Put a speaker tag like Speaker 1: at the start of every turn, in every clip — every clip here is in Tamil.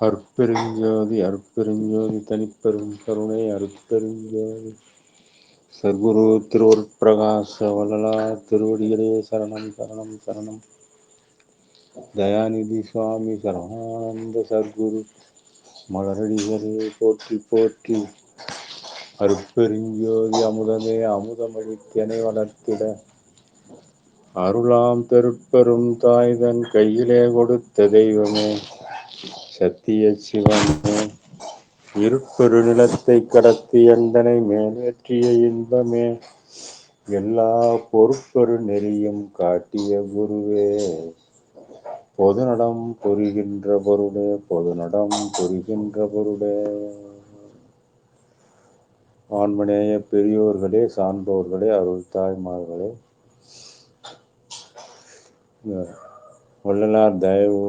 Speaker 1: அருட்பெருஞ்சோதி அருட்பெருஞ்சோதி தனிப்பெரும் கருணை அருட்பெருஞ்சோதி சர்க்குரு திருவருட்பிரகாச வள்ளலார் திருவடிகளே சரணம் சரணம் சரணம். தயாநிதி சுவாமி சரமானந்த சர்க்குரு மலரடிகளே போற்றி போற்றி. அருட்பெருஞ்சோதி அமுதமே அமுதமளித்தனை வளர்த்திட அருளாம் பெருட்பெரும் தாய்தன் கையிலே கொடுத்த தெய்வமே சத்திய சிவமே இருட்பெரு நிலத்தை கடத்தி எந்தனை மேலேற்றிய இன்பமே எல்லா பொருட்பெரு நெறியும் காட்டிய குருவே பொதுநடம் புரிகின்ற பொருளே பொதுநடம் புரிகின்ற பொருளே. ஆண்மநேய பெரியோர்களே, சான்றோர்களே, அருள் தாய்மார்களே, வள்ளலார் தயவு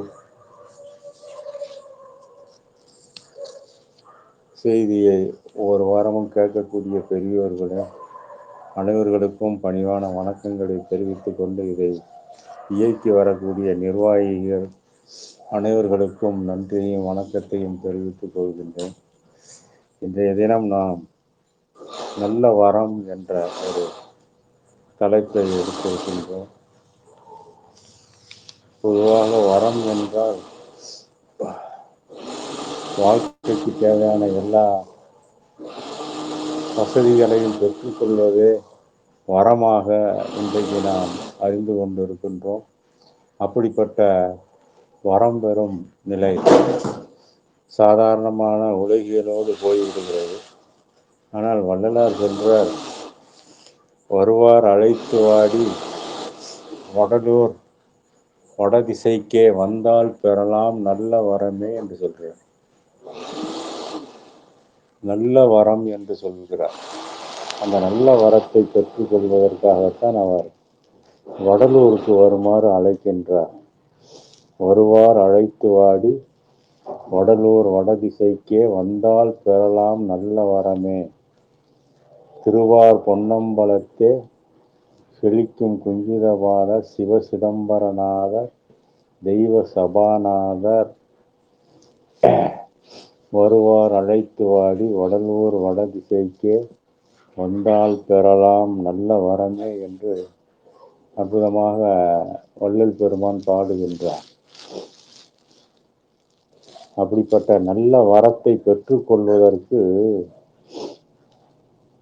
Speaker 1: செய்தியை ஒரு வாரமும் கேட்கக்கூடிய பெரியோர்களே, அனைவர்களுக்கும் பணிவான வணக்கங்களை தெரிவித்துக் கொண்டு இதை இயக்கி வரக்கூடிய நிர்வாகிகள் அனைவர்களுக்கும் நன்றியையும் வணக்கத்தையும் தெரிவித்துக் கொள்கின்றேன். இன்றைய தினம் நாம் நல்ல வரம் என்ற ஒரு தலைப்பை எடுத்திருக்கின்றோம். பொதுவாக வரம் என்றால் வாழ்க்கைக்கு தேவையான எல்லா வசதிகளையும் பெற்றுக்கொள்வதே வரமாக இன்றைக்கு நாம் அறிந்து கொண்டிருக்கின்றோம். அப்படிப்பட்ட வரம் பெறும் நிலை சாதாரணமான உலகியலோடு போய்விடுகிறது. ஆனால் வள்ளலார் சென்றார், வருவார் அழைத்து வாடி வடலூர் வடதிசைக்கே வந்தால் பெறலாம் நல்ல வரமே என்று சொல்கிறார். நல்ல வரம் என்று சொல்கிறார். அந்த நல்ல வரத்தை பெற்றுக் கொள்வதற்காகத்தான் அவர் வடலூருக்கு வருமாறு அழைக்கின்றார். வருவார் அழைத்து வாடி வடலூர் வடதிசைக்கே வந்தால் பெறலாம் நல்ல வரமே. திருவார் பொன்னம்பலத்தே செழிக்கும் குஞ்சிதபாத சிவ சிதம்பரநாதர் தெய்வ சபாநாதர் வருவார் அழைத்து வாடி வடலூர் வடதிசைக்கே வந்தால் பெறலாம் நல்ல வரமே என்று அற்புதமாக வள்ளல் பெருமான் பாடுகின்றார். அப்படிப்பட்ட நல்ல வரத்தை பெற்றுக்கொள்வதற்கு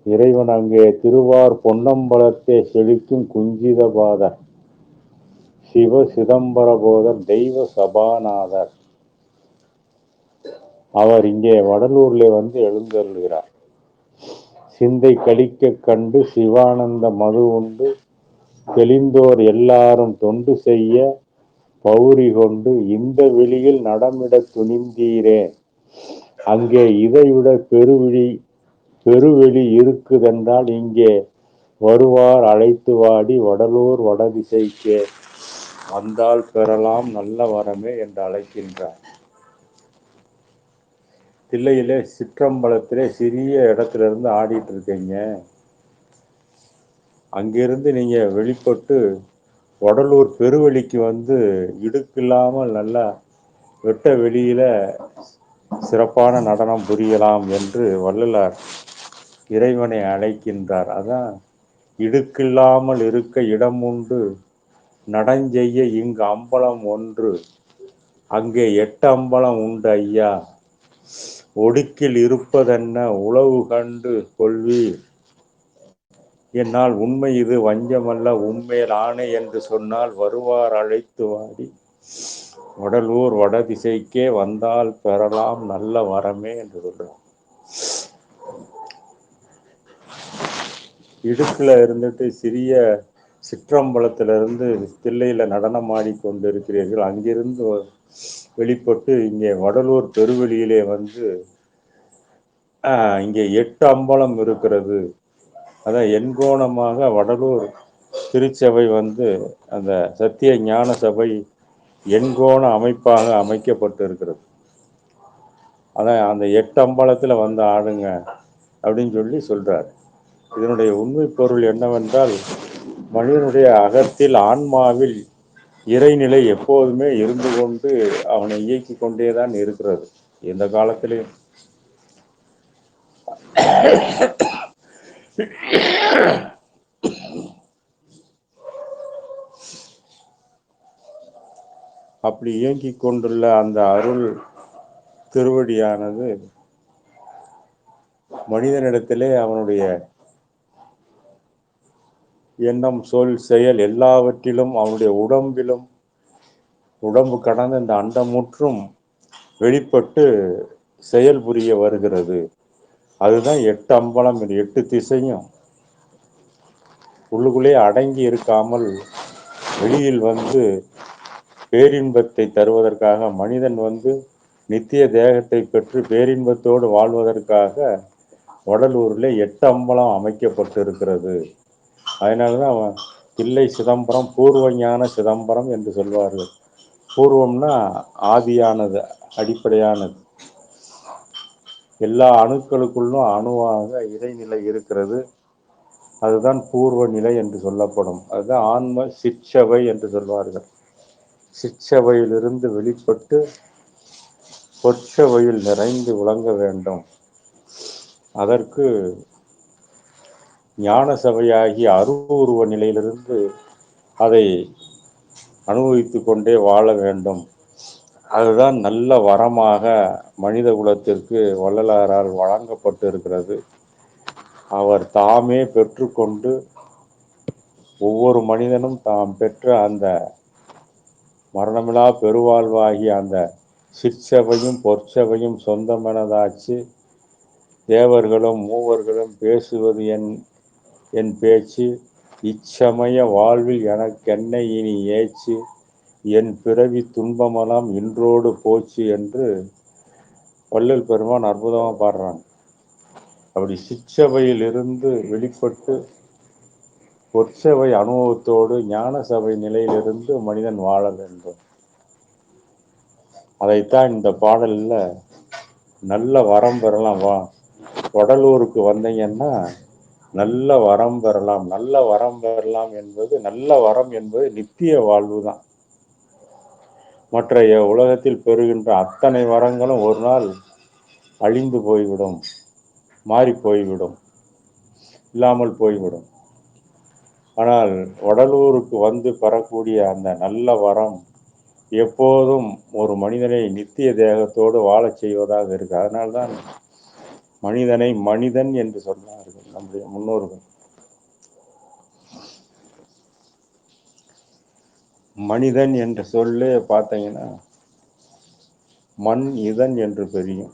Speaker 1: இறைவன் அங்கே திருவார் பொன்னம்பலத்தை செழிக்கும் குஞ்சிதபாதர் சிவ சிதம்பர போதர் தெய்வ சபாநாதர் அவர் இங்கே வடலூர்ல வந்து எழுந்தருளுகிறார். சிந்தை கழிக்க கண்டு சிவானந்த மது உண்டு தெளிந்தோர் எல்லாரும் தொண்டு செய்ய பௌரி கொண்டு இந்த வெளியில் நடமிட துணிந்தீரே அங்கே இதைவிட பெருவெளி இருக்குதென்றால் இங்கே வருவார் அழைத்து வாடி வடலூர் வடதிசைக்கே வந்தால் பெறலாம் நல்ல வரமே என்று அழைக்கின்றார். தில்லையிலே சிற்றம்பலத்திலே சிறிய இடத்துல இருந்து ஆடிட்டு இருக்கீங்க. அங்கிருந்து நீங்க வெளிப்பட்டு வடலூர் பெருவெளிக்கு வந்து இடுக்கில்லாமல் நல்லா வெட்ட வெளியில சிறப்பான நடனம் புரியலாம் என்று வள்ளலார் இறைவனை அழைக்கின்றார். அதான் இடுக்கில்லாமல் இருக்க இடம் உண்டு நடஞ்செய்ய இங்கு அம்பலம் ஒன்று அங்கே 8 அம்பலம் உண்டு ஐயா ஒடுக்கில் இருப்பதென்ன உளவு கண்டு கொள்வீர் என்னால் உண்மை இது வஞ்சமல்ல உண்மையில் ஆணை என்று சொன்னால் வருவார் அழைத்து வாடி வடலூர் வடதிசைக்கே வந்தால் பெறலாம் நல்ல வரமே என்று சொல்றார். இடுக்குல இருந்துட்டு சிறிய சிற்றம்பலத்திலிருந்து தில்லையில நடனம் ஆடிக்கொண்டிருக்கிறீர்கள். அங்கிருந்து வெளிப்பட்டு இங்கே வடலூர் பெருவெளியிலே வந்து இங்கே 8 அம்பலம் இருக்கிறது. அதான் எண்கோணமாக வடலூர் திருச்சபை வந்து அந்த சத்திய ஞான சபை எண்கோண அமைப்பாக அமைக்கப்பட்டு இருக்கிறது. அதான் அந்த 8 அம்பலத்தில் வந்து ஆடுங்க அப்படின்னு சொல்லி சொல்றார். இதனுடைய உண்மை பொருள் என்னவென்றால் மனிதனுடைய அகத்தில் ஆன்மாவில் இறைநிலை எப்போதுமே இருந்து கொண்டு அவனை இயக்கிக் கொண்டேதான் இருக்கிறது. எந்த காலத்திலையும் அப்படி இயங்கிக் கொண்டுள்ள அந்த அருள் திருவடியானது மனிதனிடத்திலே அவனுடைய எண்ணம், சொல், செயல் எல்லாவற்றிலும் அவனுடைய உடம்பு கடந்த இந்த அண்டமுற்றும் வெளிப்பட்டு செயல் புரிய வருகிறது. அதுதான் எட்டு அம்பலம், 8 திசையும் உள்ளுக்குள்ளே அடங்கி இருக்காமல் வெளியில் வந்து பேரின்பத்தை தருவதற்காக மனிதன் வந்து நித்திய தேகத்தை பெற்று பேரின்பத்தோடு வாழ்வதற்காக வடலூரில் 8 அம்பலம் அமைக்கப்பட்டு இருக்கிறது. அதனாலதான் அவன் தில்லை சிதம்பரம் பூர்வஞான சிதம்பரம் என்று சொல்வார்கள். பூர்வம்னா ஆதியானது, அடிப்படையானது. எல்லா அணுக்களுக்குள்ளும் அணுவாக இறைநிலை இருக்கிறது. அதுதான் பூர்வ நிலை என்று சொல்லப்படும். அதுதான் ஆன்ம சிற்சபை என்று சொல்வார்கள். சிற்சபையிலிருந்து வெளிப்பட்டு பொற்சபையில் நிறைந்து விளங்க வேண்டும். அதற்கு ஞான சபையாகிய அருவுருவ நிலையிலிருந்து அதை அனுபவித்துக் கொண்டே வாழ வேண்டும். அதுதான் நல்ல வரமாக மனித குலத்திற்கு வள்ளலாரால் வழங்கப்பட்டு இருக்கிறது. அவர் தாமே பெற்றுக்கொண்டு ஒவ்வொரு மனிதனும் தாம் பெற்ற அந்த மரணமிலா பெருவாழ்வாகிய அந்த சிற்சபையும் பொற்சபையும் சொந்தமெனதாச்சு. தேவர்களும் மூவர்களும் பேசுவது என் பேச்சு, இச்சமய வாழ்வில் எனக்கென்ன இனி ஏச்சு, என் பிறவி துன்பமெல்லாம் இன்றோடு போச்சு என்று வள்ளல் பெருமான் அற்புதமா பாடுறாங்க. அப்படி சிற்சபையில் இருந்து வெளிப்பட்டு பொற்சபை அனுபவத்தோடு ஞான சபை நிலையிலிருந்து மனிதன் வாழ வேண்டும். அதைத்தான் இந்த பாடல்ல நல்ல வரம் பெறலாம். வடலூருக்கு வந்தீங்கன்னா நல்ல வரம் பெறலாம். நல்ல வரம் பெறலாம் என்பது, நல்ல வரம் என்பது நித்திய வாழ்வு தான். மற்ற உலகத்தில் பெறுகின்ற அத்தனை வரங்களும் ஒரு நாள் அழிந்து போய்விடும், மாறி போய்விடும், இல்லாமல் போய்விடும். ஆனால் வடலூருக்கு வந்து பெறக்கூடிய அந்த நல்ல வரம் எப்போதும் ஒரு மனிதனை நித்திய தேகத்தோடு வாழச் செய்வதாக இருக்கு. அதனால்தான் மனிதனை மனிதன் என்று சொன்னார்கள் நம்முடைய முன்னோர்கள். மனிதன் என்ற சொல்லே பார்த்தீங்கன்னா மண் இதன் என்று தெரியும்.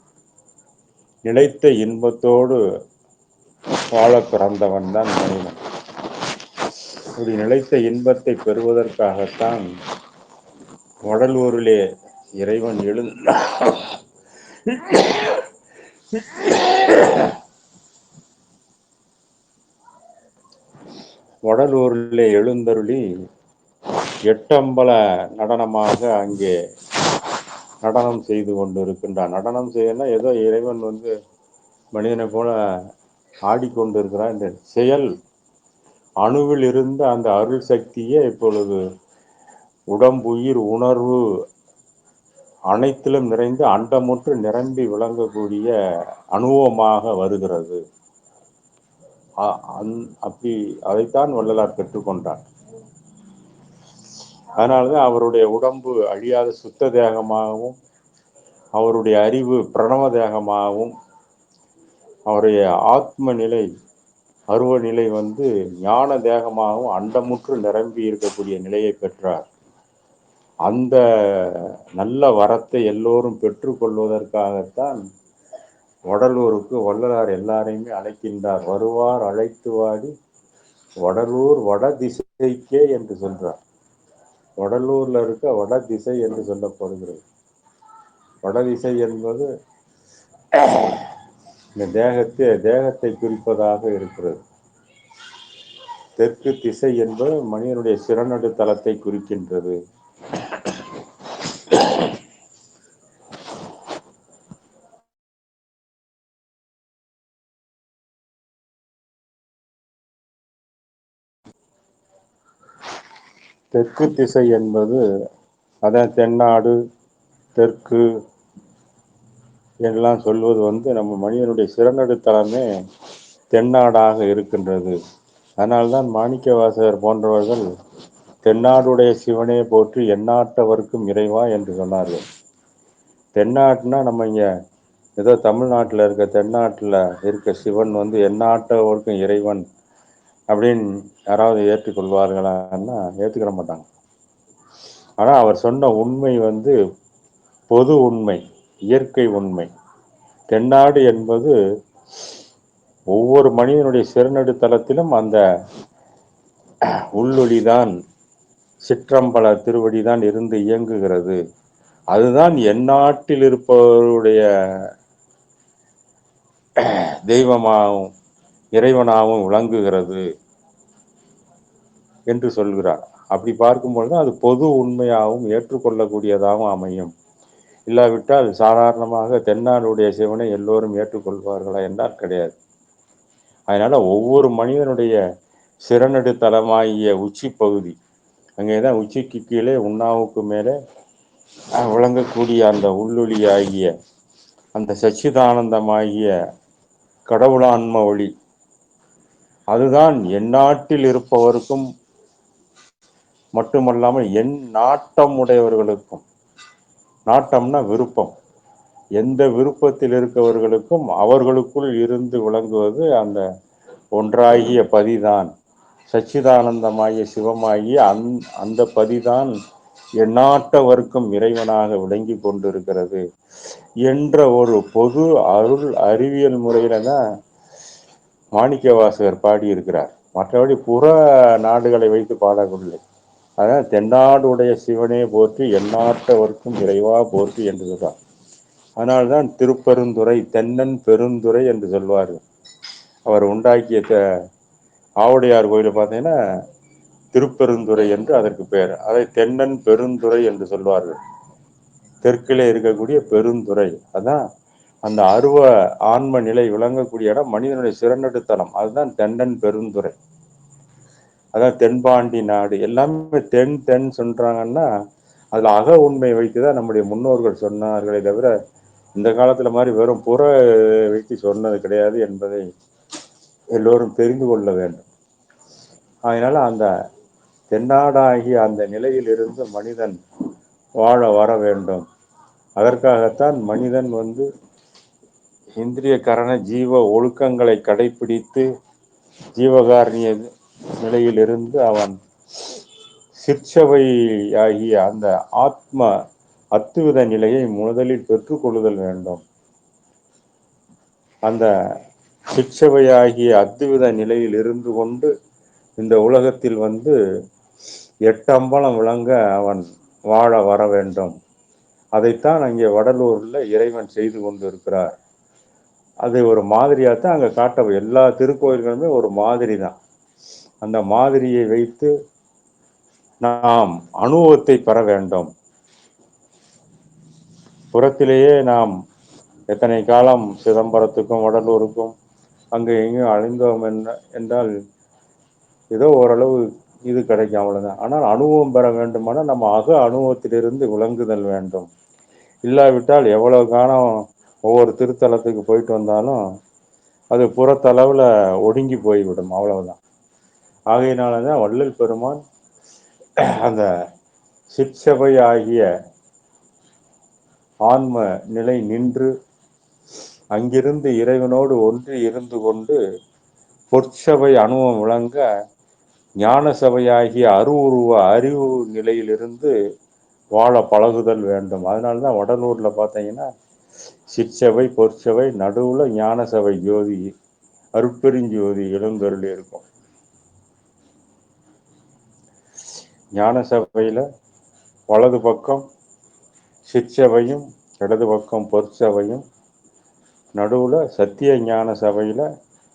Speaker 1: நிலைத்த இன்பத்தோடு வாழ பிறந்தவன் தான் மனிதன். ஒரு நிலைத்த இன்பத்தை பெறுவதற்காகத்தான் வடலூரிலே இறைவன் வடலூரிலே எழுந்தருளி எட்டம்பல நடனமாக அங்கே நடனம் செய்து கொண்டு இருக்கின்றான். நடனம் செய்யனா ஏதோ இறைவன் வந்து மனிதனை போல ஆடிக்கொண்டிருக்கிறான். இந்த செயல் அணுவில் இருந்த அந்த அருள் சக்தியே இப்பொழுது உடம்புயிர் உணர்வு அனைத்திலும் நிறைந்து அண்டமுற்று நிரம்பி விளங்கக்கூடிய அனுபவமாக வருகிறது. அப்படி அதைத்தான் வள்ளலார் பெற்றுக்கொண்டார். அதனால்தான் அவருடைய உடம்பு அழியாத சுத்த தேகமாகவும், அவருடைய அறிவு பிரணவ தேகமாகவும், அவருடைய ஆத்ம நிலை அருவ நிலை வந்து ஞான தேகமாகவும் அண்டமுற்று நிரம்பி இருக்கக்கூடிய நிலையை பெற்றார். அந்த நல்ல வரத்தை எல்லோரும் பெற்றுக்கொள்வதற்காகத்தான் வடலூருக்கு வள்ளலார் எல்லாரையுமே அழைக்கின்றார். வருவார் அழைத்து வாடி வடலூர் வட திசைக்கே என்று சொல்றார். வடலூர்ல இருக்க வட திசை என்று சொல்லப்படுகிறது. வடதிசை என்பது இந்த தேகத்தை குறிப்பதாக இருக்கிறது. தெற்கு திசை என்பது மனிதனுடைய சிறநடு தலத்தை குறிக்கின்றது. தெற்கு திசை என்பது அதான் தென்னாடு தெற்கு எல்லாம் சொல்வது வந்து நம்ம மனிதனுடைய சிறநடுத்தலமே தென்னாடாக இருக்கின்றது. அதனால்தான் மாணிக்கவாசகர் போன்றவர்கள் தென்னாடுடைய சிவனே போற்றி எந்நாட்டவர்க்கும் இறைவா என்று சொன்னார்கள். தென்னாட்டுனா நம்ம இங்க ஏதோ தமிழ்நாட்டில் இருக்க தென்னாட்டில் இருக்க சிவன் வந்து எந்நாட்டவர்க்கும் இறைவன் அப்படின்னு யாராவது ஏற்றுக்கொள்வார்களான்னா ஏற்றுக்கிற மாட்டாங்க. ஆனால் அவர் சொன்ன உண்மை வந்து பொது உண்மை, இயற்கை உண்மை. தென்னாடு என்பது ஒவ்வொரு மனிதனுடைய சிறநடுத்தலத்திலும் அந்த உள்ளொளிதான், சிற்றம்பல திருவடிதான் இருந்து இயங்குகிறது. அதுதான் எந்நாட்டில் இருப்பவருடைய தெய்வமாகவும் இறைவனாகவும் விளங்குகிறது என்று சொல்கிறார். அப்படி பார்க்கும்பொழுது அது பொது உண்மையாகவும் ஏற்றுக்கொள்ளக்கூடியதாகவும் அமையும். இல்லாவிட்டால் சாதாரணமாக தென்னாடுடைய சிவனை எல்லோரும் ஏற்றுக்கொள்வார்களா என்றால் கிடையாது. அதனால ஒவ்வொரு மனிதனுடைய சிறநடுத்தலமாகிய உச்சி பகுதி, அங்கேதான் உச்சிக்கு கீழே உண்ணாவுக்கு மேலே விளங்கக்கூடிய அந்த உள்ளொளி ஆகிய அந்த சச்சிதானந்தமாகிய கடவுளான்ம ஒளி, அதுதான் எந்நாட்டில் இருப்பவருக்கும் மட்டுமல்லாமல் என் நாட்டம் உடையவர்களுக்கும், நாட்டம்னா விருப்பம், எந்த விருப்பத்தில் இருக்கவர்களுக்கும் அவர்களுக்குள் இருந்து விளங்குவது அந்த ஒன்றாகிய பதிதான், சச்சிதானந்தமாகிய சிவமாகிய அந்த பதிதான் எந்நாட்டவர்க்கும் இறைவனாக விளங்கி கொண்டிருக்கிறது என்ற ஒரு பொது அருள் அறிவியல் முறையில தான் மாணிக்கவாசகர் பாடியிருக்கிறார். மற்றபடி புற நாடுகளை வைத்து பாடவில்லை. அதான் தென்னாடுடைய சிவனே போற்றி எந்நாட்டவர்க்கும் இறைவா போற்றி என்று சொல்றார். அதனால்தான் திருப்பெருந்துறை தென்னன் பெருந்துறை என்று சொல்வார்கள். அவர் உண்டாக்கிய ஆவுடையார் கோயிலை பார்த்தீங்கன்னா திருப்பெருந்துறை என்று அதற்கு பெயர். அதை தென்னன் பெருந்துறை என்று சொல்வார்கள். தெற்கிலே இருக்கக்கூடிய பெருந்துறை, அதான் அந்த அருவ ஆன்ம நிலை விளங்கக்கூடிய இடம், மனிதனுடைய சிறநடுத்தலம், அதுதான் தென்னன் பெருந்துறை. அதான் தென்பாண்டி நாடு. எல்லாமே தென் தென் சொல்றாங்கன்னா அதுல அக உண்மை வைத்துதான் நம்முடைய முன்னோர்கள் சொன்னார்களே தவிர இந்த காலத்துல மாதிரி வெறும் புற வைத்து சொன்னது கிடையாது என்பதை எல்லோரும் தெரிந்து கொள்ள வேண்டும். அதனால அந்த தென்னாடாகிய அந்த நிலையில் இருந்து மனிதன் வாழ வர வேண்டும். அதற்காகத்தான் மனிதன் வந்து இந்திரிய கரண ஜீவ ஒழுக்கங்களை கடைபிடித்து ஜீவகாரணிய நிலையிலிருந்து அவன் சிற்சபை ஆகிய அந்த ஆத்ம அத்துவித நிலையை முதலில் பெற்றுக்கொள்ளுதல் வேண்டும். அந்த சிற்சபையாகிய அத்துவித நிலையில் இருந்து கொண்டு இந்த உலகத்தில் வந்து எட்டம்பலம் விளங்க அவன் வாழ வர வேண்டும். அதைத்தான் அங்கே வடலூர்ல இறைவன் செய்து கொண்டு இருக்கிறார். அது ஒரு மாதிரியாத்தான் அங்கே காட்ட, எல்லா திருக்கோயில்களுமே ஒரு மாதிரி தான். அந்த மாதிரியை வைத்து நாம் அனுபவத்தை பெற வேண்டும். புறத்திலேயே நாம் எத்தனை காலம் சிதம்பரத்துக்கும் வடலூருக்கும் அங்கே எங்கேயும் அழிந்தோம் என்றால் ஏதோ ஓரளவு இது கிடைக்கும், அவ்வளவுதான். ஆனால் அனுபவம் பெற வேண்டுமானால் நம்ம அக அனுபவத்திலிருந்து விளங்குதல் வேண்டும். இல்லாவிட்டால் எவ்வளவு காலம் ஒவ்வொரு திருத்தலத்துக்கு போயிட்டு வந்தாலும் அது புறத்தளவில் ஒடுங்கி போய்விடும், அவ்வளவுதான். ஆகையினாலதான் வள்ளல் பெருமான் அந்த சிற்சபை ஆகிய ஆன்ம நிலை நின்று அங்கிருந்து இறைவனோடு ஒன்றி இருந்து கொண்டு பொற்சபை அனுபவம் விளங்க ஞான சபையாகிய அருவுருவ அறிவு நிலையிலிருந்து வாழ பழகுதல் வேண்டும். அதனால்தான் வடலூர்ல பார்த்தீங்கன்னா சிற்சபை பொற்சபை நடுவுல ஞான சபை ஜோதி அருட்பெருஞ்சோதி எழுந்தருளி இருக்கும். ஞான சபையில வலது பக்கம் சிற்சபையும் இடது பக்கம் பொற்சபையும், நடுவுல சத்திய ஞான சபையில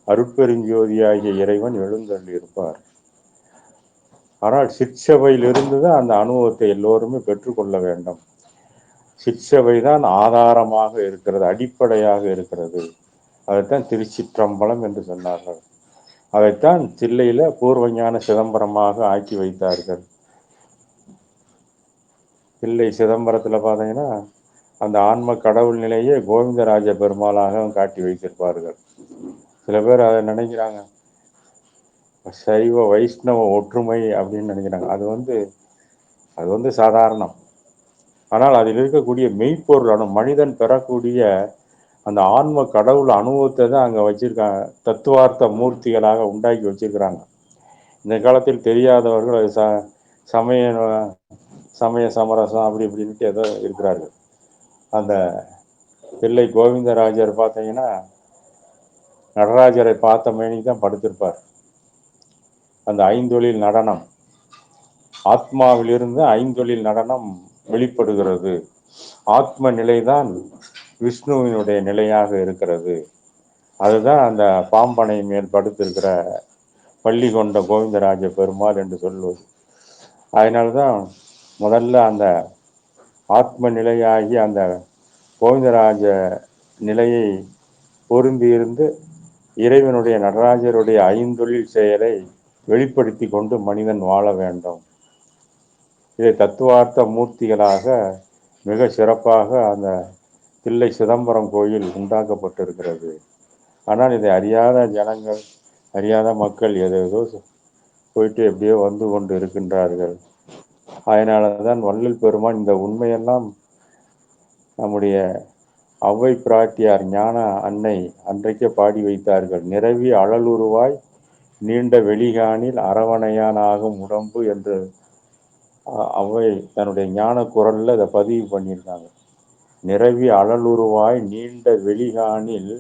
Speaker 1: அருட்பெருஞ்சோதியாகிய இறைவன் எழுந்தருளி இருப்பார். ஆனால் சிற்சபையிலிருந்து தான் அந்த அனுபவத்தை எல்லோருமே பெற்றுக்கொள்ள வேண்டும். சிற்சபை தான் ஆதாரமாக இருக்கிறது, அடிப்படையாக இருக்கிறது. அதைத்தான் திருச்சிற்றம்பலம் என்று சொன்னார்கள். அதைத்தான் தில்லையில பூர்வஞான சிதம்பரமாக ஆக்கி வைத்தார்கள். தில்லை சிதம்பரத்தில் பார்த்தீங்கன்னா அந்த ஆன்ம கடவுள் நிலையே கோவிந்தராஜ பெருமாளாக காட்டி வைத்திருப்பார்கள். சில பேர் அதை நினைக்கிறாங்க சைவ வைஷ்ணவ ஒற்றுமை அப்படின்னு நினைக்கிறாங்க. அது வந்து சாதாரணம். ஆனால் அதில் இருக்கக்கூடிய மெய்ப்பொருளான மனிதன் பெறக்கூடிய அந்த ஆன்ம கடவுள் அனுபவத்தை தான் அங்கே வச்சிருக்காங்க. தத்துவார்த்த மூர்த்திகளாக உண்டாக்கி வச்சிருக்கிறாங்க. இந்த காலத்தில் தெரியாதவர்கள் அது சமய சமய சமரசம் அப்படி இப்படின்ட்டு ஏதோ இருக்கிறார்கள். அந்த தில்லை கோவிந்தராஜர் பார்த்தீங்கன்னா நடராஜரை பார்த்த மேனி தான் படுத்திருப்பார். அந்த ஐந்தொழில் நடனம் ஆத்மாவிலிருந்து ஐந்தொழில் நடனம் வெளிப்படுகிறது. ஆத்ம நிலைதான் விஷ்ணுவினுடைய நிலையாக இருக்கிறது. அதுதான் அந்த பாம்பனை மேல் படுத்திருக்கிற பள்ளி கொண்ட கோவிந்தராஜ பெருமாள் என்று சொல்வது. அதனால்தான் முதல்ல அந்த ஆத்ம நிலையாகி அந்த கோவிந்தராஜ நிலையை பொருந்தி இருந்து இறைவனுடைய நடராஜருடைய ஐந்தொழில் செயலை வெளிப்படுத்தி கொண்டு மனிதன் வாழ வேண்டும். இதை தத்துவார்த்த மூர்த்திகளாக மிக சிறப்பாக அந்த தில்லை சிதம்பரம் கோயில் உண்டாக்கப்பட்டிருக்கிறது. ஆனால் இதை அறியாத ஜனங்கள், அறியாத மக்கள் ஏதேதோ போயிட்டு எப்படியோ வந்து கொண்டு இருக்கின்றார்கள். அதனால தான் வள்ளல் பெருமான் இந்த உண்மையெல்லாம் நம்முடைய ஔவை பிராட்டியார் ஞான அன்னை அன்றைக்கே பாடி வைத்தார்கள். நிரவி அழலுருவாய் நீண்ட வெளிகாணில் அரவணையான் ஆகும் உடம்பு என்று ஔவை தன்னுடைய ஞான குரல்ல இதை பதிவு பண்ணியிருக்காங்க. நிரவி அழலுருவாய் நீண்ட வெளிகாணில்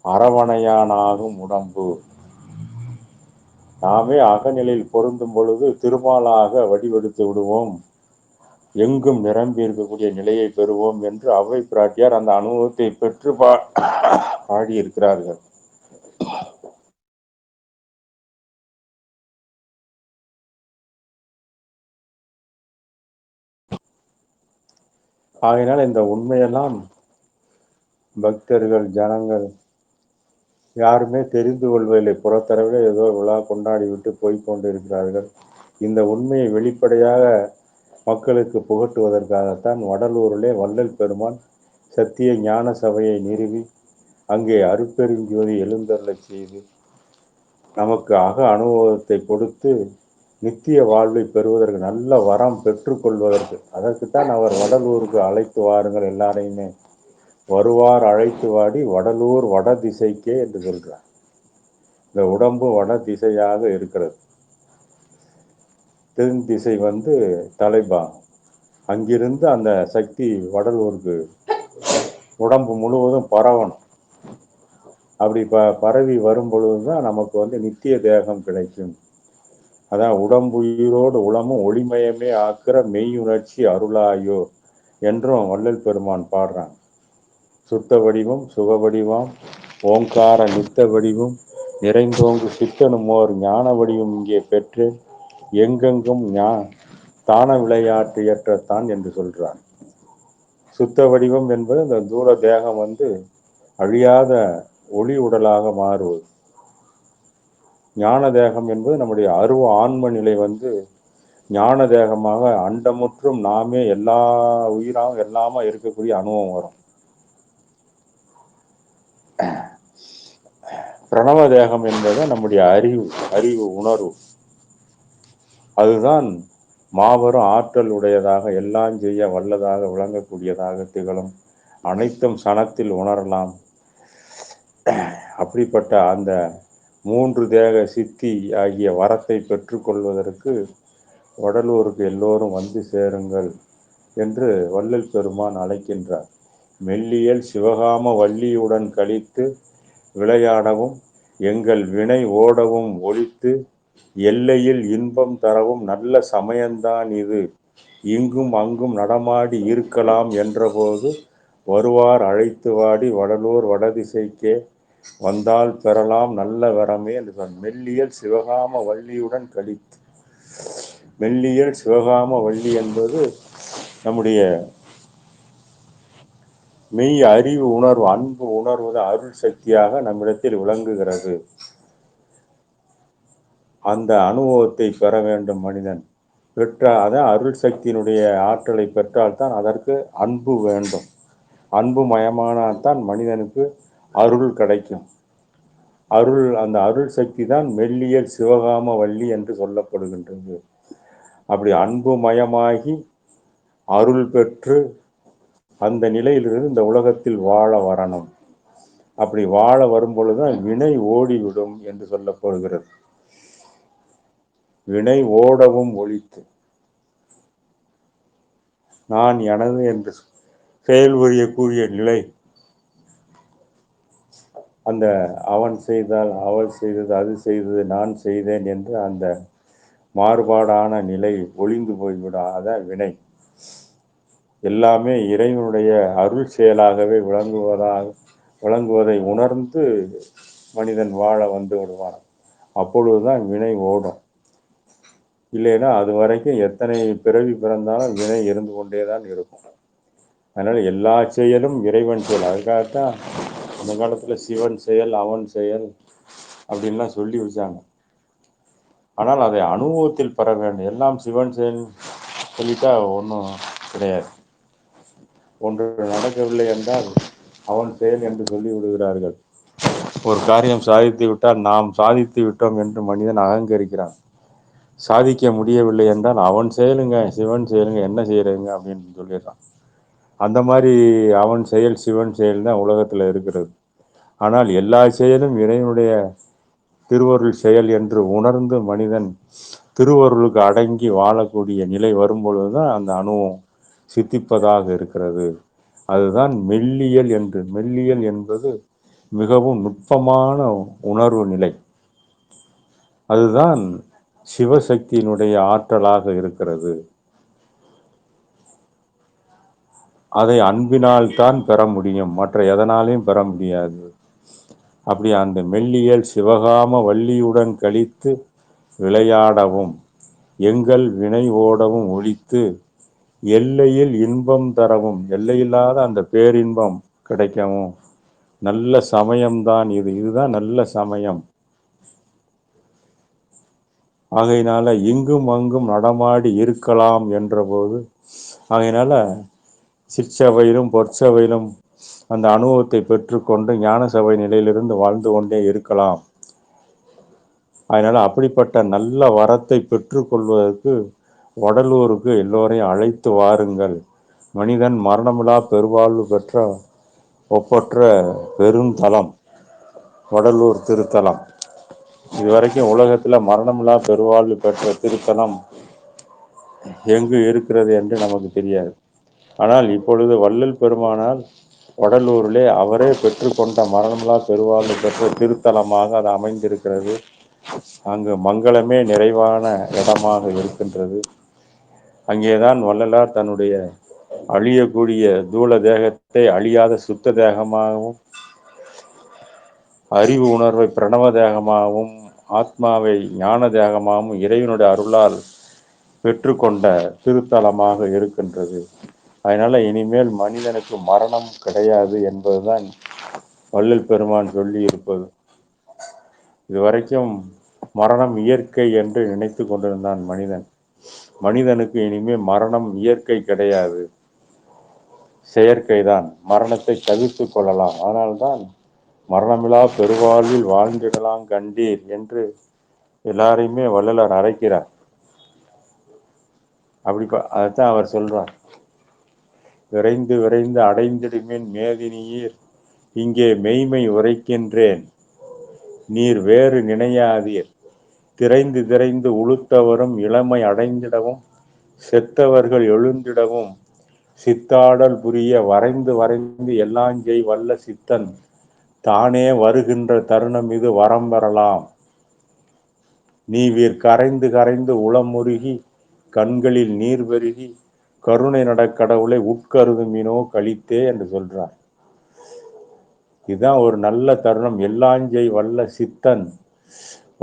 Speaker 1: அரவணையானாகும் உடம்பு. நாமே அகநிலையில் பொருந்தும் பொழுது திருமாலாக வடிவெடுத்து விடுவோம், எங்கும் நிரம்பி இருக்கக்கூடிய நிலையை பெறுவோம் என்று ஔவை பிராட்டியார் அந்த அனுபவத்தை பெற்று பாடியிருக்கிறார்கள். ஆகையினால் இந்த உண்மையெல்லாம் பக்தர்கள் ஜனங்கள் யாருமே தெரிந்து கொள்வதில்லை. புறத்தரவில் ஏதோ விழா கொண்டாடி விட்டு போய்கொண்டு இருக்கிறார்கள். இந்த உண்மையை வெளிப்படையாக மக்களுக்கு புகட்டுவதற்காகத்தான் வடலூரிலே வள்ளல் பெருமான் சத்திய ஞான சபையை நிறுவி அங்கே அருட்பெருஞ்சோதி எழுந்தருளச் செய்து நமக்கு அக அனுபவத்தை கொடுத்து நித்திய வாழ்வை பெறுவதற்கு நல்ல வரம் பெற்றுக்கொள்வதற்கு அதற்குத்தான் அவர் வடலூருக்கு அழைத்து வாருங்கள் எல்லாரையுமே. வருவார் அழைத்து வாடி வடலூர் வட திசைக்கே என்று சொல்றார். இந்த உடம்பு வட திசையாக இருக்கிறது. தென் திசை தலைபாகம். அங்கிருந்து அந்த சக்தி வடலூருக்கு உடம்பு முழுவதும் பரவணும். அப்படி பரவி வரும் பொழுதுதான் நமக்கு நித்திய தேகம் கிடைக்கும். அதான் உடம்புயிரோடு உளமும் ஒளிமயமே ஆக்கிற மெய்யுணர்ச்சி அருளாயோ என்றும் வள்ளல் பெருமான் பாடுறாங்க. சுத்த வடிவம் சுக வடிவம் ஓங்கார நித்த வடிவம் நிறைந்தோங்கு சித்தனுமோர் ஞான வடிவம் இங்கே பெற்று எங்கெங்கும் தான விளையாட்டியற்றத்தான் என்று சொல்றார். சுத்த வடிவம் என்பது இந்த தூர தேகம் அழியாத ஒளி உடலாக மாறுவது. ஞான தேகம் என்பது நம்முடைய ஆன்ம நிலை ஞான தேகமாக அண்டமுற்றும் நாமே எல்லா உயிராகவும் எல்லாமா இருக்கக்கூடிய அனுபவம் வரும். பிரணவ தேகம் என்பது நம்முடைய அறிவு உணர்வு. அதுதான் மாபெரும் ஆற்றல் உடையதாக எல்லாம் செய்ய வல்லதாக விளங்கக்கூடியதாக திகழும். அனைத்தும் சனத்தில் உணரலாம். அப்படிப்பட்ட அந்த 3 தேக சித்தி ஆகிய வரத்தை பெற்றுக்கொள்வதற்கு வடலூருக்கு எல்லோரும் வந்து சேருங்கள் என்று வள்ளல் பெருமான் அழைக்கின்றார். மெல்லியல் சிவகாம வள்ளியுடன் கழித்து விளையாடவும் எங்கள் வினை ஓடவும் ஒழித்து எல்லையில் இன்பம் தரவும் நல்ல சமயந்தான் இது, இங்கும் அங்கும் நடமாடி இருக்கலாம் என்றபோது வருவார் அழைத்து வாடி வடலூர் வடதிசைக்கே வந்தால் பெறலாம் நல்ல வரமே என்று சொன்ன. மெல்லியல் சிவகாம வள்ளியுடன் கழித்து. மெல்லியல் சிவகாம வள்ளி என்பது நம்முடைய மெய் அறிவு உணர்வு, அன்பு உணர்வு, அருள் சக்தியாக நம்மிடத்தில் விளங்குகிறது. அந்த அனுபவத்தை பெற வேண்டும் மனிதன். அதான் அருள் சக்தியினுடைய ஆற்றலை பெற்றால்தான் அதற்கு அன்பு வேண்டும். அன்பு மயமானால்தான் மனிதனுக்கு அருள் கிடைக்கும். அந்த அருள் சக்தி தான் மெல்லியல் சிவகாம வள்ளி என்று சொல்லப்படுகின்றது. அப்படி அன்பு மயமாகி அருள் பெற்று அந்த நிலையிலிருந்து இந்த உலகத்தில் வாழ வரணும். அப்படி வாழ வரும் பொழுதுதான் வினை ஓடிவிடும் என்று சொல்லப்படுகிறது. வினை ஓடவும் ஒழித்து நான் எனது என்று செயல் புரியக்கூடிய நிலை, அந்த அவன் செய்தால் அவள் செய்தது அது செய்தது நான் செய்தேன் என்று அந்த மாறுபாடான நிலை ஒளிந்து போய்விடும். அதான் வினை. எல்லாமே இறைவனுடைய அருள் செயலாகவே விளங்குவதை உணர்ந்து மனிதன் வாழ வந்து விடுவான். அப்பொழுதுதான் வினை ஓடும். இல்லைன்னா அது வரைக்கும் எத்தனை பிறவி பிறந்தாலும் வினை இருந்து கொண்டேதான் இருக்கும். அதனால எல்லா செயலும் இறைவன் செயல். அதுக்காகத்தான் அந்த காலத்துல சிவன் செயல் அவன் செயல் அப்படின்லாம் சொல்லி வச்சாங்க. ஆனால் அதை அனுபவத்தில் பெற வேண்டும். எல்லாம் சிவன் செயல் சொல்லிட்டா ஒன்றும் கிடையாது. ஒன்று நடக்கவில்லை என்றால் அவன் செயல் என்று சொல்லி விடுகிறார்கள். ஒரு காரியம் சாதித்து விட்டால் நாம் சாதித்து விட்டோம் என்று மனிதன் அகங்கரிக்கிறான். சாதிக்க முடியவில்லை என்றால் அவன் செயலுங்க சிவன் செயலுங்க என்ன செய்யறதுங்க அப்படின்னு சொல்லிடுறான். அந்த மாதிரி அவன் செயல் சிவன் செயல் தான் உலகத்தில் இருக்கிறது. ஆனால் எல்லா செயலும் இறைவனுடைய திருவருள் செயல் என்று உணர்ந்து மனிதன் திருவருளுக்கு அடங்கி வாழக்கூடிய நிலை வரும்பொழுதுதான் அந்த அனுபவம் சித்திப்பதாக இருக்கிறது. அதுதான் மெல்லியல் என்று. மெல்லியல் என்பது மிகவும் நுட்பமான உணர்வு நிலை. அதுதான் சிவசக்தியினுடைய ஆற்றலாக இருக்கிறது. அதை அன்பினால் தான் பெற முடியும், மற்ற எதனாலையும் பெற முடியாது. அப்படி அந்த மெல்லியல் சிவகாம வள்ளியுடன் கழித்து விளையாடவும் எங்கள் வினை ஓடவும் ஒழித்து எல்லையில் இன்பம் தரவும், எல்லையில்லாத அந்த பேரின்பம் கிடைக்கவும் நல்ல சமயம்தான் இது. இதுதான் நல்ல சமயம். ஆகையினால இங்கும் அங்கும் நடமாடி இருக்கலாம் என்ற போது, ஆகையினால சிற்சபையிலும் பொற்சபையிலும் அந்த அனுபவத்தை பெற்றுக்கொண்டு ஞான சபை நிலையிலிருந்து வாழ்ந்து கொண்டே இருக்கலாம். அதனால அப்படிப்பட்ட நல்ல வரத்தை பெற்றுக்கொள்வதற்கு வடலூருக்கு எல்லோரையும் அழைத்து வாருங்கள். மனிதன் மரணமில்லா பெருவாழ்வு பெற்ற ஒப்பற்ற பெருந்தலம் வடலூர் திருத்தலம். இதுவரைக்கும் உலகத்துல மரணமில்லா பெருவாழ்வு பெற்ற திருத்தலம் எங்கு இருக்கிறது என்று நமக்கு தெரியாது. ஆனால் இப்பொழுது வள்ளல் பெருமானால் வடலூரிலே அவரே பெற்றுக்கொண்ட மரணமில்லா பெருவாழ்வு பெற்ற திருத்தலமாக அது அமைந்திருக்கிறது. அங்கு மங்களமே நிறைவான இடமாக இருக்கின்றது. அங்கேதான் வள்ளலார் தன்னுடைய அழியக்கூடிய தூள தேகத்தை அழியாத சுத்த தேகமாகவும், அறிவு உணர்வை பிரணவ தேகமாகவும், ஆத்மாவை ஞான தேகமாகவும் இறைவனுடைய அருளால் பெற்றுக்கொண்ட திருத்தலமாக இருக்கின்றது. அதனால இனிமேல் மனிதனுக்கு மரணம் கிடையாது என்பதுதான் வள்ளல் பெருமான் சொல்லி இருப்பது. இதுவரைக்கும் மரணம் இயற்கை என்று நினைத்து கொண்டிருந்தான் மனிதன். மனிதனுக்கு இனிமே மரணம் இயற்கை கிடையாது, செயற்கைதான். மரணத்தை தவிர்த்து கொள்ளலாம். அதனால்தான் மரணமில்லா பெருவாழ்வில் வாழ்ந்திடலாம் கண்டீர் என்று எல்லாரையுமே வள்ளலார் அழைக்கிறார். அப்படி அதைத்தான் அவர் சொல்றார். விரைந்து விரைந்து அடைந்திடுமின் மேதினியீர் இங்கே மெய்மை உரைக்கின்றேன் நீர் வேறு நினையாதீர். திரைந்து திரைந்து உளுத்தவரும் இளமை அடைந்திடவும் செத்தவர்கள் எழுந்திடவும் சித்தாடல் புரிய வரைந்து வரைந்து எல்லாஞ்செய் வல்ல சித்தன் தானே வருகின்ற தருணம் இது வரம் பெறலாம். நீவீர் கரைந்து கரைந்து உளமுருகி கண்களில் நீர் பெருகி கருணை நடக்கடவுளை உட்கருதுமினோ கழித்தே என்று சொல்றார். இதுதான் ஒரு நல்ல தருணம். எல்லாஞ்செய் வல்ல சித்தன்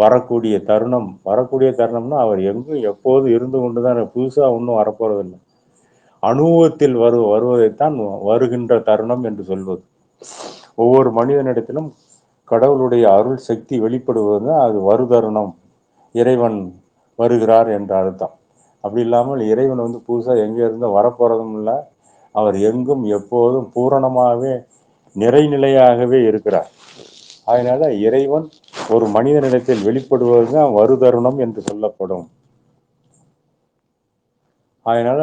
Speaker 1: வரக்கூடிய தருணம். வரக்கூடிய தருணம்னா அவர் எங்கும் எப்போது இருந்து கொண்டுதான், புதுசா ஒன்றும் வரப்போறதில்லை. அனுபவத்தில் வருவதைத்தான் வருகின்ற தருணம் என்று சொல்வது. ஒவ்வொரு மனிதனிடத்திலும் கடவுளுடைய அருள் சக்தி வெளிப்படுவது அது வருதருணம், இறைவன் வருகிறார் என்ற அர்த்தம். அப்படி இல்லாமல் இறைவன் வந்து புதுசாக எங்கே இருந்தோ வரப்போகிறதும் இல்லை. அவர் எங்கும் எப்போதும் பூரணமாகவே நிறைநிலையாகவே இருக்கிறார். அதனால இறைவன் ஒரு மனிதனிடத்தில் வெளிப்படுவதுதான் வருதருணம் என்று சொல்லப்படும். அதனால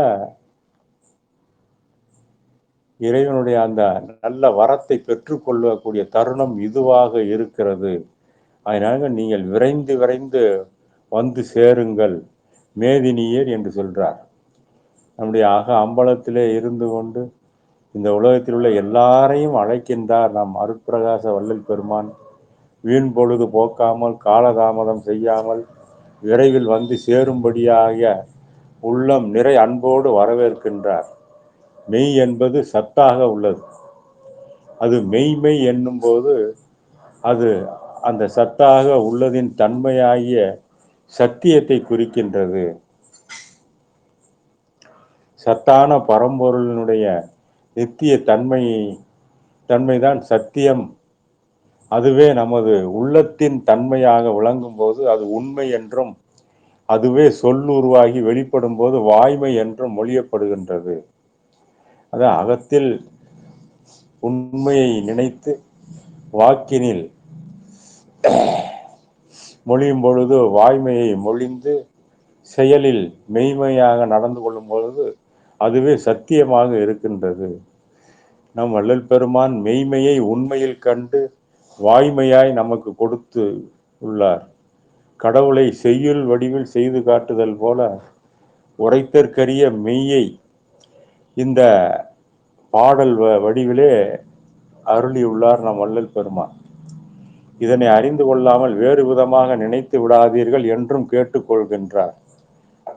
Speaker 1: இறைவனுடைய அந்த நல்ல வரத்தை பெற்றுக்கொள்ளக்கூடிய தருணம் இதுவாக இருக்கிறது. அதனால நீங்கள் விரைந்து விரைந்து வந்து சேருங்கள் மேதினியர் என்று சொல்றார். நம்முடைய அம்பலத்திலே இருந்து கொண்டு இந்த உலகத்தில் உள்ள எல்லாரையும் அழைக்கின்றார் நம் அருட்பிரகாச வள்ளல் பெருமான். வீண் பொழுது போக்காமல் காலதாமதம் செய்யாமல் விரைவில் வந்து சேரும்படியாக உள்ளம் நிறை அன்போடு வரவேற்கின்றார். மெய் என்பது சத்தாக உள்ளது. அது மெய்மெய் என்னும் போது அது அந்த சத்தாக உள்ளதின் தன்மையாகிய சத்தியத்தை குறிக்கின்றது. சத்தான பரம்பொருளினுடைய நித்திய தன்மைதான் சத்தியம். அதுவே நமது உள்ளத்தின் தன்மையாக விளங்கும் போது அது உண்மை என்றும், அதுவே சொல்லுருவாகி வெளிப்படும் போது வாய்மை என்றும் மொழியப்படுகின்றது. அதான் அகத்தில் உண்மையை நினைத்து வாக்கினில் மொழியும் பொழுது வாய்மையை மொழிந்து செயலில் மெய்மையாக நடந்து கொள்ளும் பொழுது அதுவே சத்தியமாக இருக்கின்றது. நம் வள்ளல் பெருமான் மெய்மையை உண்மையில் கண்டு வாய்மையாய் நமக்கு கொடுத்து உள்ளார். கடவுளை செய்யுள் வடிவில் செய்து காட்டுதல் போல உரைத்தற்கரிய மெய்யை இந்த பாடல் வடிவிலே அருளியுள்ளார் நம் வள்ளல் பெருமான். இதனை அறிந்து கொள்ளாமல் வேறு விதமாக நினைத்து விடாதீர்கள் என்றும் கேட்டுக்கொள்கின்றார்.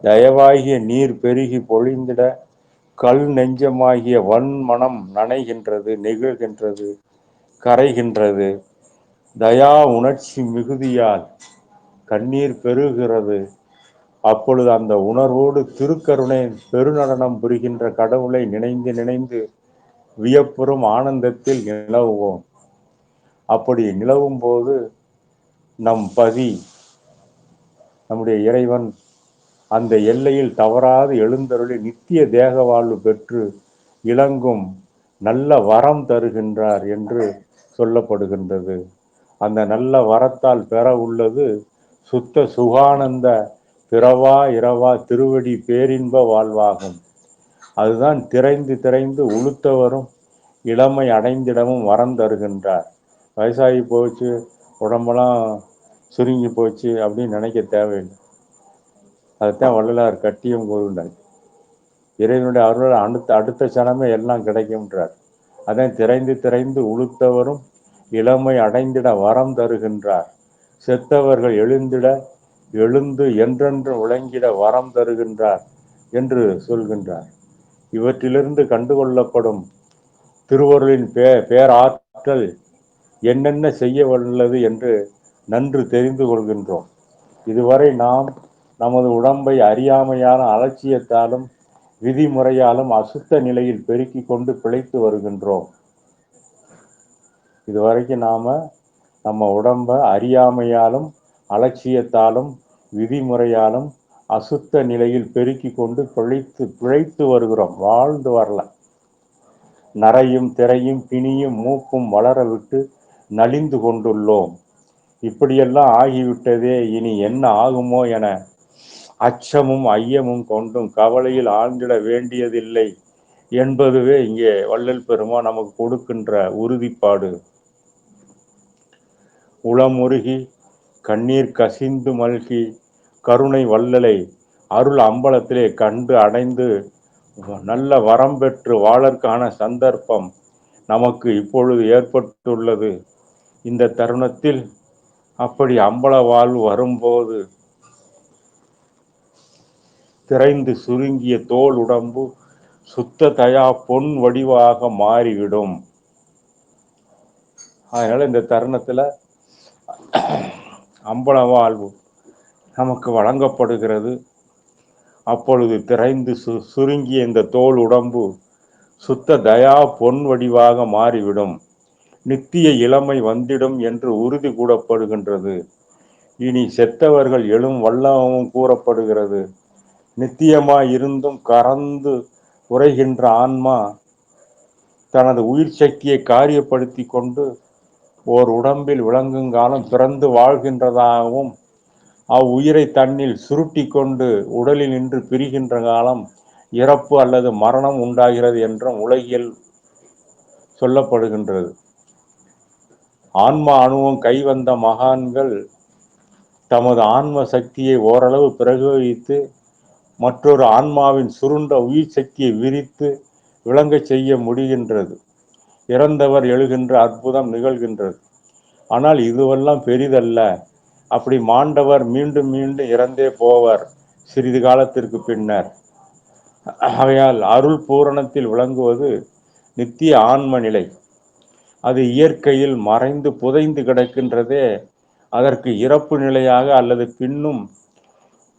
Speaker 1: தயவாகிய நீர் பெருகி பொழிந்திட கல் நெஞ்சமாகிய வன்மனம் நனைகின்றது, நெகிழ்கின்றது, கரைகின்றது. தயா உணர்ச்சி மிகுதியால் கண்ணீர் பெருகிறது. அப்பொழுது அந்த உணர்வோடு திருக்கருணை பெருநடனம் புரிகின்ற கடவுளை நினைந்து நினைந்து வியப்புறும் ஆனந்தத்தில் நிலவுவோம். அப்படி நிலவும் போது நம் பதி, நம்முடைய இறைவன் அந்த எல்லையில் தவறாது எழுந்தருளி நித்திய தேக வாழ்வு பெற்று இளங்கும் நல்ல வரம் தருகின்றார் என்று சொல்லப்படுகின்றது. அந்த நல்ல வரத்தால் பெற உள்ளது சுத்த சுகானந்த பிறவா இரவா திருவடி பேரின்ப வாழ்வாகும். அதுதான் திரைந்து திரைந்து உளுத்தவரும் இளமை அடைந்திடமும் வரம் தருகின்றார். வயசாகி போச்சு, உடம்பெல்லாம் சுருங்கி போச்சு அப்படின்னு நினைக்க தேவையில்லை. அதுதான் வள்ளலார் கட்டியம் கூறுகின்றார். இறைவனுடைய அருள் அடுத்த சனமே எல்லாம் கிடைக்கும்ன்றார். அதான் திரைந்து திரைந்து உளுத்தவரும் இளமை அடைந்திட வரம் தருகின்றார். செத்தவர்கள் எழுந்து என்றென்று விளங்கிட வரம் தருகின்றார் என்று சொல்கின்றார். இவற்றிலிருந்து கண்டுகொள்ளப்படும் திருவருளின் பேராற்றல் என்னென்ன செய்ய வல்லது என்று நன்று தெரிந்து கொள்கின்றோம். இதுவரை நாம் நமது உடம்பை அறியாமையான அலட்சியத்தாலும் விதிமுறையாலும் அசுத்த நிலையில் பெருக்கி கொண்டு பிழைத்து வருகின்றோம். இதுவரைக்கும் நம்ம உடம்ப அறியாமையாலும் அலட்சியத்தாலும் விதிமுறையாலும் அசுத்த நிலையில் பெருக்கி கொண்டு பிழைத்து வருகிறோம். வாழ்ந்து வரல. நரையும் திரையும் பிணியும் மூக்கும் வளர விட்டு நலிந்து கொண்டுள்ளோம். இப்படியெல்லாம் ஆகிவிட்டதே, இனி என்ன ஆகுமோ என அச்சமும் ஐயமும் கொண்டும் கவலையில் ஆழ்ந்திட வேண்டியதில்லை என்பதுவே இங்கே வள்ளல் பெருமான் நமக்கு கொடுக்கின்ற உறுதிப்பாடு. உளமுருகி கண்ணீர் கசிந்து மல்கி கருணை வள்ளலை அருள் அம்பலத்திலே கண்டு அடைந்து நல்ல வரம் பெற்று வாழற்கான சந்தர்ப்பம் நமக்கு இப்பொழுது ஏற்பட்டுள்ளது. இந்த தருணத்தில் அப்படி அம்பல வாழ்வு வரும்போது திரைந்து சுருங்கிய தோல் உடம்பு சுத்த தயா பொன் வடிவாக மாறிவிடும். அதனால இந்த தருணத்துல அம்பல வாழ்வு நமக்கு வழங்கப்படுகிறது. அப்பொழுது திரைந்து சுருங்கிய இந்த தோல் உடம்பு சுத்த தயா பொன் வடிவாக மாறிவிடும். நித்திய இளமை வந்திடும் என்று உறுதி கூறப்படுகின்றது. இனி செத்தவர்கள் எழும் வல்லமும் கூறப்படுகிறது. நித்தியமாய் இருந்தும் கறந்து உரைகின்ற ஆன்மா தனது உயிர் சக்தியை காரியப்படுத்தி கொண்டு ஓர் உடம்பில் விளங்குங்காலம் பிறந்து வாழ்கின்றதாகவும் அவ்வுயிரை தன்னில் சுருட்டி கொண்டு உடலில் நின்று பிரிகின்ற காலம் இறப்பு அல்லது மரணம் உண்டாகிறது என்றும் உலகியல் சொல்லப்படுகின்றது. ஆன்மா அணுவும் கைவந்த மகான்கள் தமது ஆன்ம சக்தியை ஓரளவு பிரயோகித்து மற்றொரு ஆன்மாவின் சுருண்ட உயிர் சக்தியை விரித்து விளங்கச் செய்ய முடிகின்றது. இறந்தவர் எழுகின்ற அற்புதம் நிகழ்கின்றது. ஆனால் இதுவெல்லாம் பெரிதல்ல. அப்படி மாண்டவர் மீண்டும் மீண்டும் இறந்தே போவர் சிறிது காலத்திற்கு பின்னர். ஆகையால் அருள் பூரணத்தில் விளங்குவது நித்திய ஆன்ம நிலை. அது இயற்கையில் மறைந்து புதைந்து கிடக்கின்றதே, அதற்கு இறப்பு நிலையாக அல்லது பின்னும்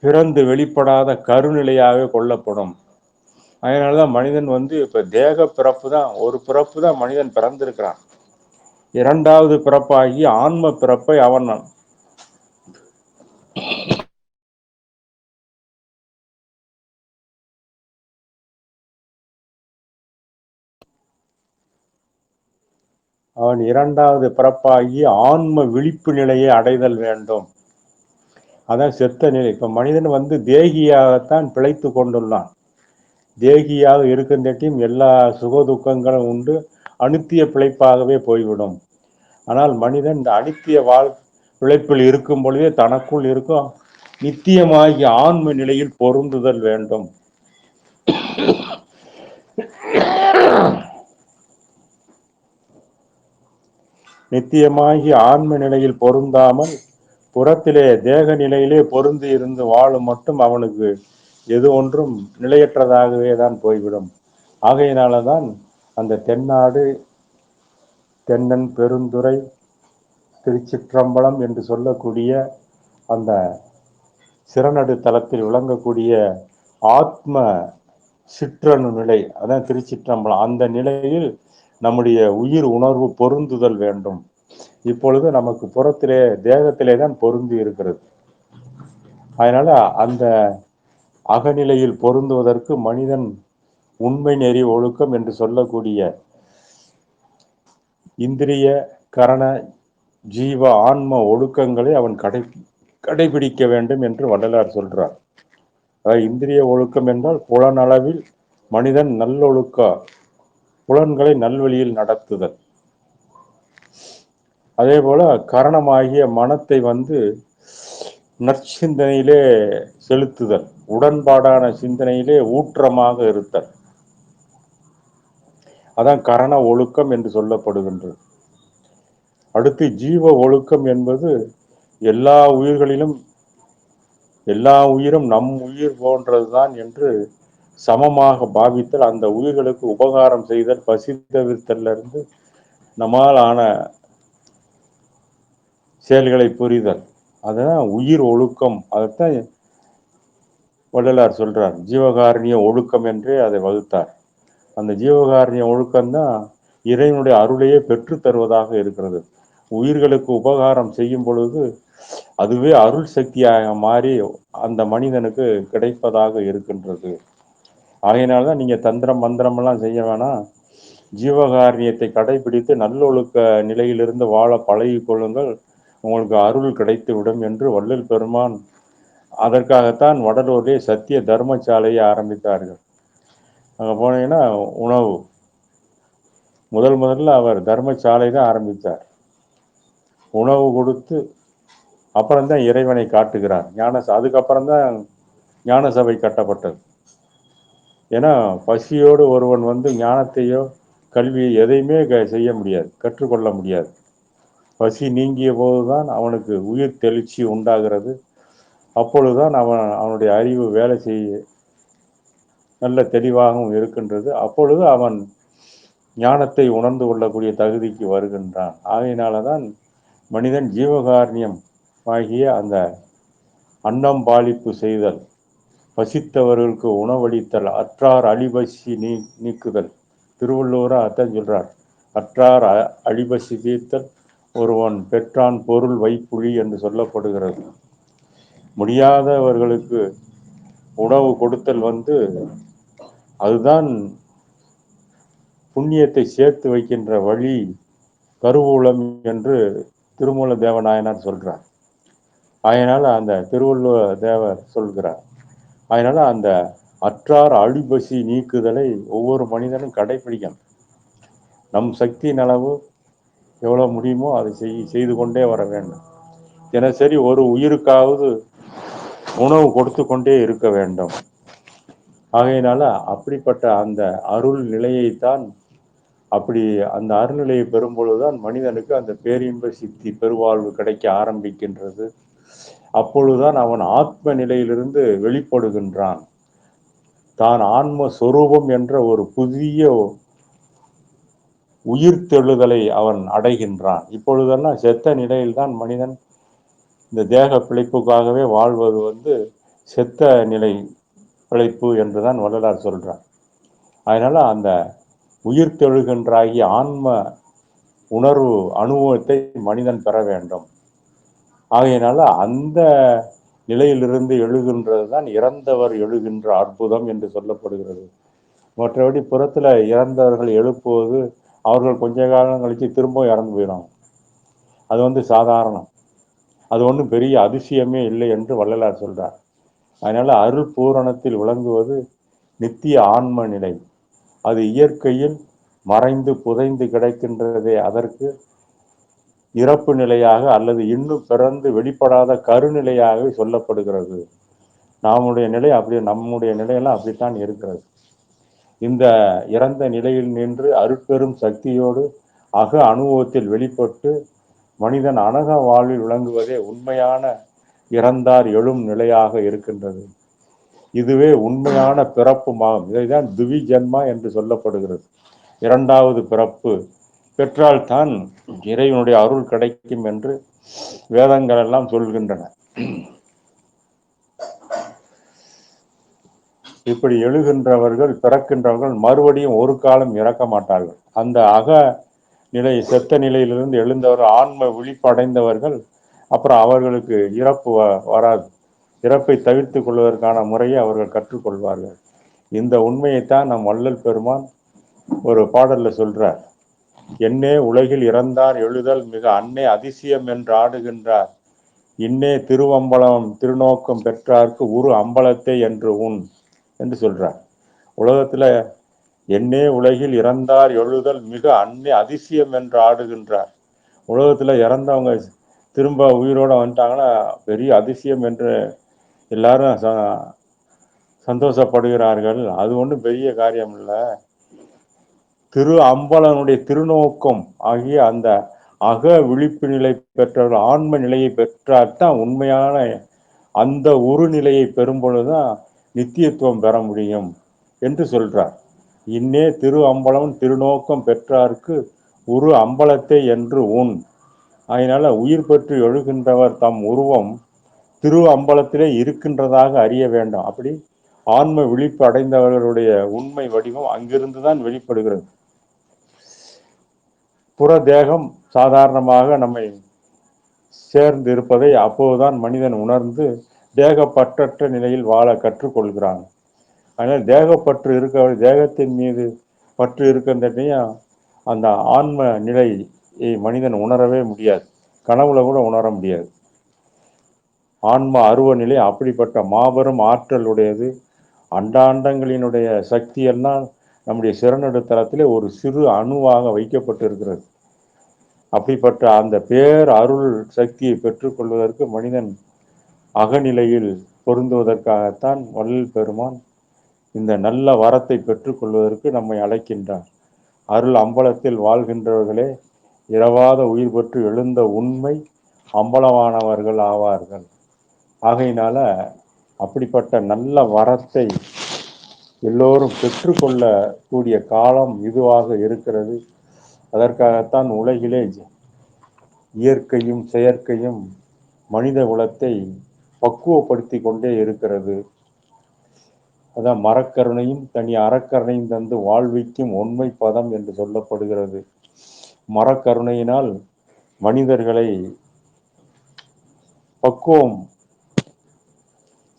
Speaker 1: பிறந்து வெளிப்படாத கருநிலையாக கொள்ளப்படும். அதனாலதான் மனிதன் இப்ப தேக பிறப்பு தான், ஒரு பிறப்பு தான் மனிதன் பிறந்திருக்கிறான். இரண்டாவது பிறப்பாகி ஆன்ம பிறப்பை அவன் இரண்டாவது பிறப்பாகி ஆன்ம விழிப்பு நிலையை அடைதல் வேண்டும். அதான் செத்த நிலை. இப்ப மனிதன் தேகியாகத்தான் பிழைத்து கொண்டுள்ளான். தேகியாக இருக்கின்றதையும் எல்லா சுக துக்கங்களும் உண்டு, அனித்திய பிழைப்பாகவே போய்விடும். ஆனால் மனிதன் இந்த அனித்திய பிழைப்பில் இருக்கும் பொழுதே தனக்குள் இருக்கும் நித்தியமாகிய ஆன்ம நிலையில் பொருந்துதல் வேண்டும். நித்தியமாகிய ஆன்ம நிலையில் பொருந்தாமல் புறத்திலே தேக நிலையிலே பொருந்தி இருந்து வாழும் மட்டும் அவனுக்கு எது ஒன்றும் நிலையற்றதாகவே தான் போய்விடும். ஆகையினாலதான் அந்த தென்னாடு, தென்னன் பெருந்துறை, திருச்சிற்றம்பலம் என்று சொல்லக்கூடிய அந்த சிறநடு தலத்தில் விளங்கக்கூடிய ஆத்ம சிற்றணு நிலை, அதான் திருச்சிற்றம்பலம். அந்த நிலையில் நம்முடைய உயிர் உணர்வு பொருந்துதல் வேண்டும். இப்பொழுது நமக்கு புறத்திலே தேகத்திலே தான் பொருந்தி இருக்கிறது. அதனால அந்த அகநிலையில் பொருந்துவதற்கு மனிதன் உண்மை நெறி ஒழுக்கம் என்று சொல்லக்கூடிய இந்திரிய கரண ஜீவ ஆன்ம ஒழுக்கங்களை அவன் கடைபிடிக்க வேண்டும் என்று வள்ளலார் சொல்றார். இந்திரிய ஒழுக்கம் என்றால் புலனளவில் மனிதன் நல்லொழுக்க புலன்களை நல்வழியில் நடத்துதல். அதே போல கரணமாகிய மனத்தை நற்சிந்தனையிலே செலுத்துதல், உடன்பாடான சிந்தனையிலே ஊற்றமாக இருத்தல். அதான் கரண ஒழுக்கம் என்று சொல்லப்படுகின்றது. அடுத்து ஜீவ ஒழுக்கம் என்பது எல்லா உயிரும் நம் உயிர் போன்றதுதான் என்று சமமாக பாவித்தல், அந்த உயிர்களுக்கு உபகாரம் செய்தல், பசி தவிர்த்தல்ல இருந்து நம்மால் ஆன செயல்களை புரிதல், அதுதான் உயிர் ஒழுக்கம். அதைத்தான் வள்ளலார் சொல்றார், ஜீவகாரணிய ஒழுக்கம் என்றே அதை வகுத்தார். அந்த ஜீவகாரணிய ஒழுக்கம்தான் இறைவனுடைய அருளையே பெற்று தருவதாக இருக்கிறது. உயிர்களுக்கு உபகாரம் செய்யும் பொழுது அதுவே அருள் சக்தியாக மாறி அந்த மனிதனுக்கு கிடைப்பதாக இருக்கின்றது. ஆகையினால்தான் நீங்க தந்திரம் மந்திரம் எல்லாம் செய்ய வேணாம், ஜீவகாரணியத்தை கடைபிடித்து நல்லொழுக்க நிலையிலிருந்து வாழ பழகி கொள்ளுங்கள், உங்களுக்கு அருள் கிடைத்து விடும் என்று வள்ளல் பெருமான் அதற்காகத்தான் வடலூரிலே சத்திய தர்மசாலையை ஆரம்பித்தார்கள். அங்கே போனீங்கன்னா உணவு முதல்ல அவர் தர்மசாலை தான் ஆரம்பித்தார். உணவு கொடுத்து அப்புறம்தான் இறைவனை காட்டுகிறார். அதுக்கப்புறம்தான் ஞான சபை கட்டப்பட்டது. ஏன்னா பசியோடு ஒருவன் ஞானத்தையோ கல்வியை எதையுமே செய்ய முடியாது, கற்றுக்கொள்ள முடியாது. பசி நீங்கிய போதுதான் அவனுக்கு உயிர் தெளிச்சி உண்டாகிறது. அப்பொழுதுதான் அவனுடைய அறிவு வேலை செய்ய நல்ல தெளிவாகவும் இருக்கின்றது. அப்பொழுது அவன் ஞானத்தை உணர்ந்து கொள்ளக்கூடிய தகுதிக்கு வருகின்றான். ஆகையினாலதான் மனிதன் ஜீவகாரணியம் ஆகிய அந்த அன்னம் பாலிப்பு செய்தல், பசித்தவர்களுக்கு உணவளித்தல், அற்றார் அழிபசி நீக்குதல். திருவள்ளுவரா அதான் சொல்றார், அற்றார் அழிபசி தீர்த்தல் ஒருவன் பெற்றான் பொருள் வைப்புழி என்று சொல்லப்படுகிறது. முடியாதவர்களுக்கு உணவு கொடுத்தல் வந்து அதுதான் புண்ணியத்தை சேர்த்து வைக்கின்ற வழி, கருவூலம் என்று திருமூல தேவநாயனார் சொல்றார். அதனால அந்த திருவள்ளுவ தேவர் சொல்கிறார். அதனால அந்த அற்றார் அழிபசி நீக்குதலை ஒவ்வொரு மனிதனும் கடைபிடிக்கணும். நம் சக்தியின் அளவு எவ்வளவு முடியுமோ அதை செய்து கொண்டே வர வேண்டும். தினசரி ஒரு உயிருக்காவது உணவு கொடுத்து கொண்டே இருக்க வேண்டும். ஆகையினால அப்படிப்பட்ட அந்த அருள் நிலையைத்தான், அப்படி அந்த அருள்நிலையை பெறும் பொழுதுதான் மனிதனுக்கு அந்த பேரின்ப சித்தி பெருவாழ்வு கிடைக்க ஆரம்பிக்கின்றது. அப்பொழுதுதான் அவன் ஆத்ம நிலையிலிருந்து வெளிப்படுகின்றான். தான் ஆன்ம சொரூபம் என்ற ஒரு புதிய உயிர்த்தெழுதலை அவன் அடைகின்றான். இப்பொழுதெல்லாம் செத்த நிலையில்தான் மனிதன் இந்த தேக பிழைப்புக்காகவே வாழ்வது வந்து செத்த நிலை பிழைப்பு என்றுதான் வள்ளலார் சொல்றார். அதனால அந்த உயிர்த்தெழுகின்றாகிய ஆன்ம உணர்வு அனுபவத்தை மனிதன் பெற வேண்டும். ஆகையினால அந்த நிலையிலிருந்து எழுகின்றது தான் இறந்தவர் எழுகின்ற அற்புதம் என்று சொல்லப்படுகிறது. மற்றபடி புறத்துல இறந்தவர்கள் எழுப்புவது, அவர்கள் கொஞ்ச காலம் கழிச்சு திரும்ப இறந்து போயிடும். அது வந்து சாதாரணம். அது ஒன்றும் பெரிய அதிசயமே இல்லை என்று வள்ளலார் சொல்றார். அதனால அருள் பூரணத்தில் விளங்குவது நித்திய ஆன்ம நிலை. அது இயற்கையில் மறைந்து புதைந்து கிடக்கின்றதே, அதற்கு இறப்பு நிலையாக அல்லது இன்னும் பிறந்து வெளிப்படாத கருநிலையாகவே சொல்லப்படுகிறது. நம்முடைய நிலை அப்படி, நம்முடைய நிலையெல்லாம் அப்படித்தான் இருக்கிறது. இந்த இறந்த நிலையில் நின்று அருட்பெரும் சக்தியோடு அக அனுபவத்தில் வெளிப்பட்டு மனிதன் அனக வாழ்வில் விளங்குவதே உண்மையான இறந்தார் எழும் நிலையாக இருக்கின்றது. இதுவே உண்மையான பிறப்புமாகும். இதைதான் திவி ஜென்மா என்று சொல்லப்படுகிறது. இரண்டாவது பிறப்பு பெற்றால் தான் இறைவனுடைய அருள் கிடைக்கும் என்று வேதங்கள் எல்லாம் சொல்கின்றன. இப்படி எழுகின்றவர்கள், பிறக்கின்றவர்கள் மறுபடியும் ஒரு காலம் இறக்க மாட்டார்கள். அந்த அக நிலை, செத்த நிலையிலிருந்து எழுந்தவர், ஆன்ம விழிப்படைந்தவர்கள், அப்புறம் அவர்களுக்கு இறப்பு வராது. இறப்பை தவிர்த்து கொள்வதற்கான முறையை அவர்கள் கற்றுக்கொள்வார்கள். இந்த உண்மையைத்தான் நம் வள்ளல் பெருமான் ஒரு பாடல்ல சொல்றார். என்னே உலகில் இறந்தார் எழுதல் மிக அன்னே அதிசயம் என்று ஆடுகின்றார். இன்னே திருவம்பலம் திருநோக்கம் பெற்றார்க்கு உரு அம்பலத்தை என்று உன் என்று சொல்றார். உலகத்துல என்னே உலகில் இறந்தார் எழுதல் மிக அன்னே அதிசயம் என்று ஆடுகின்றார். உலகத்துல இறந்தவங்க திரும்ப உயிரோட வந்துட்டாங்கன்னா பெரிய அதிசயம் என்று எல்லாரும் சந்தோஷப்படுகிறார்கள். அது ஒன்றும் பெரிய காரியம் இல்லை. திரு அம்பலனுடைய திருநோக்கம் ஆகிய அந்த அக விழிப்பு நிலை பெற்றவர்கள் ஆன்ம நிலையை பெற்றால்தான் உண்மையான அந்த உரு நிலையை பெறும் பொழுதுதான் நித்தியத்துவம் பெற முடியும் என்று சொல்றார். இன்னே திரு அம்பலம் திருநோக்கம் பெற்றார்க்கு உரு அம்பலத்தை என்று உன். அதனால உயிர் பெற்று எழுகின்றவர் தம் உருவம் திரு அம்பலத்திலே இருக்கின்றதாக அறிய வேண்டும். அப்படி ஆன்ம விழிப்பு அடைந்தவர்களுடைய உண்மை வடிவம் அங்கிருந்துதான் வெளிப்படுகிறது. புற தேகம் சாதாரணமாக நம்மை சேர்ந்து இருப்பதை அப்போதுதான் மனிதன் உணர்ந்து தேகப்பற்றற்ற நிலையில் வாழ கற்றுக்கொள்கிறான். அதனால் தேகப்பற்று இருக்க, தேகத்தின் மீது பற்று இருக்கின்றனையும் அந்த ஆன்ம நிலையை மனிதன் உணரவே முடியாது. கனவுல கூட உணர முடியாது. ஆன்ம அருவ நிலை அப்படிப்பட்ட மாபெரும் ஆற்றல் உடையது. அண்டாண்டங்களினுடைய சக்தியெல்லாம் நம்முடைய சிறநடுத்தலத்திலே ஒரு சிறு அணுவாக வைக்கப்பட்டு இருக்கிறது. அப்படிப்பட்ட அந்த பேர் அருள் சக்தியை பெற்றுக்கொள்வதற்கு மனிதன் அகநிலையில் பொருந்துவதற்காகத்தான் வள்ளல் பெருமான் இந்த நல்ல வரத்தை பெற்றுக்கொள்வதற்கு நம்மை அழைக்கின்றார். அருள் அம்பலத்தில் வாழ்கின்றவர்களே இரவாத உயிர் பெற்று எழுந்த உண்மை அம்பலமானவர்கள் ஆவார்கள். ஆகையினால அப்படிப்பட்ட நல்ல வரத்தை எல்லோரும் பெற்றுக்கொள்ள கூடிய காலம் இதுவாக இருக்கிறது. அதற்காகத்தான் உலகிலே இயற்கையும் செயற்கையும் மனித குலத்தை பக்குவப்படுத்தி கொண்டே இருக்கிறது. அதான் மரக்கருணையும் தனி அறக்கருணையும் தந்து வாழ்விக்கும் உண்மை பதம் என்று சொல்லப்படுகிறது. மரக்கருணையினால் மனிதர்களை பக்குவம்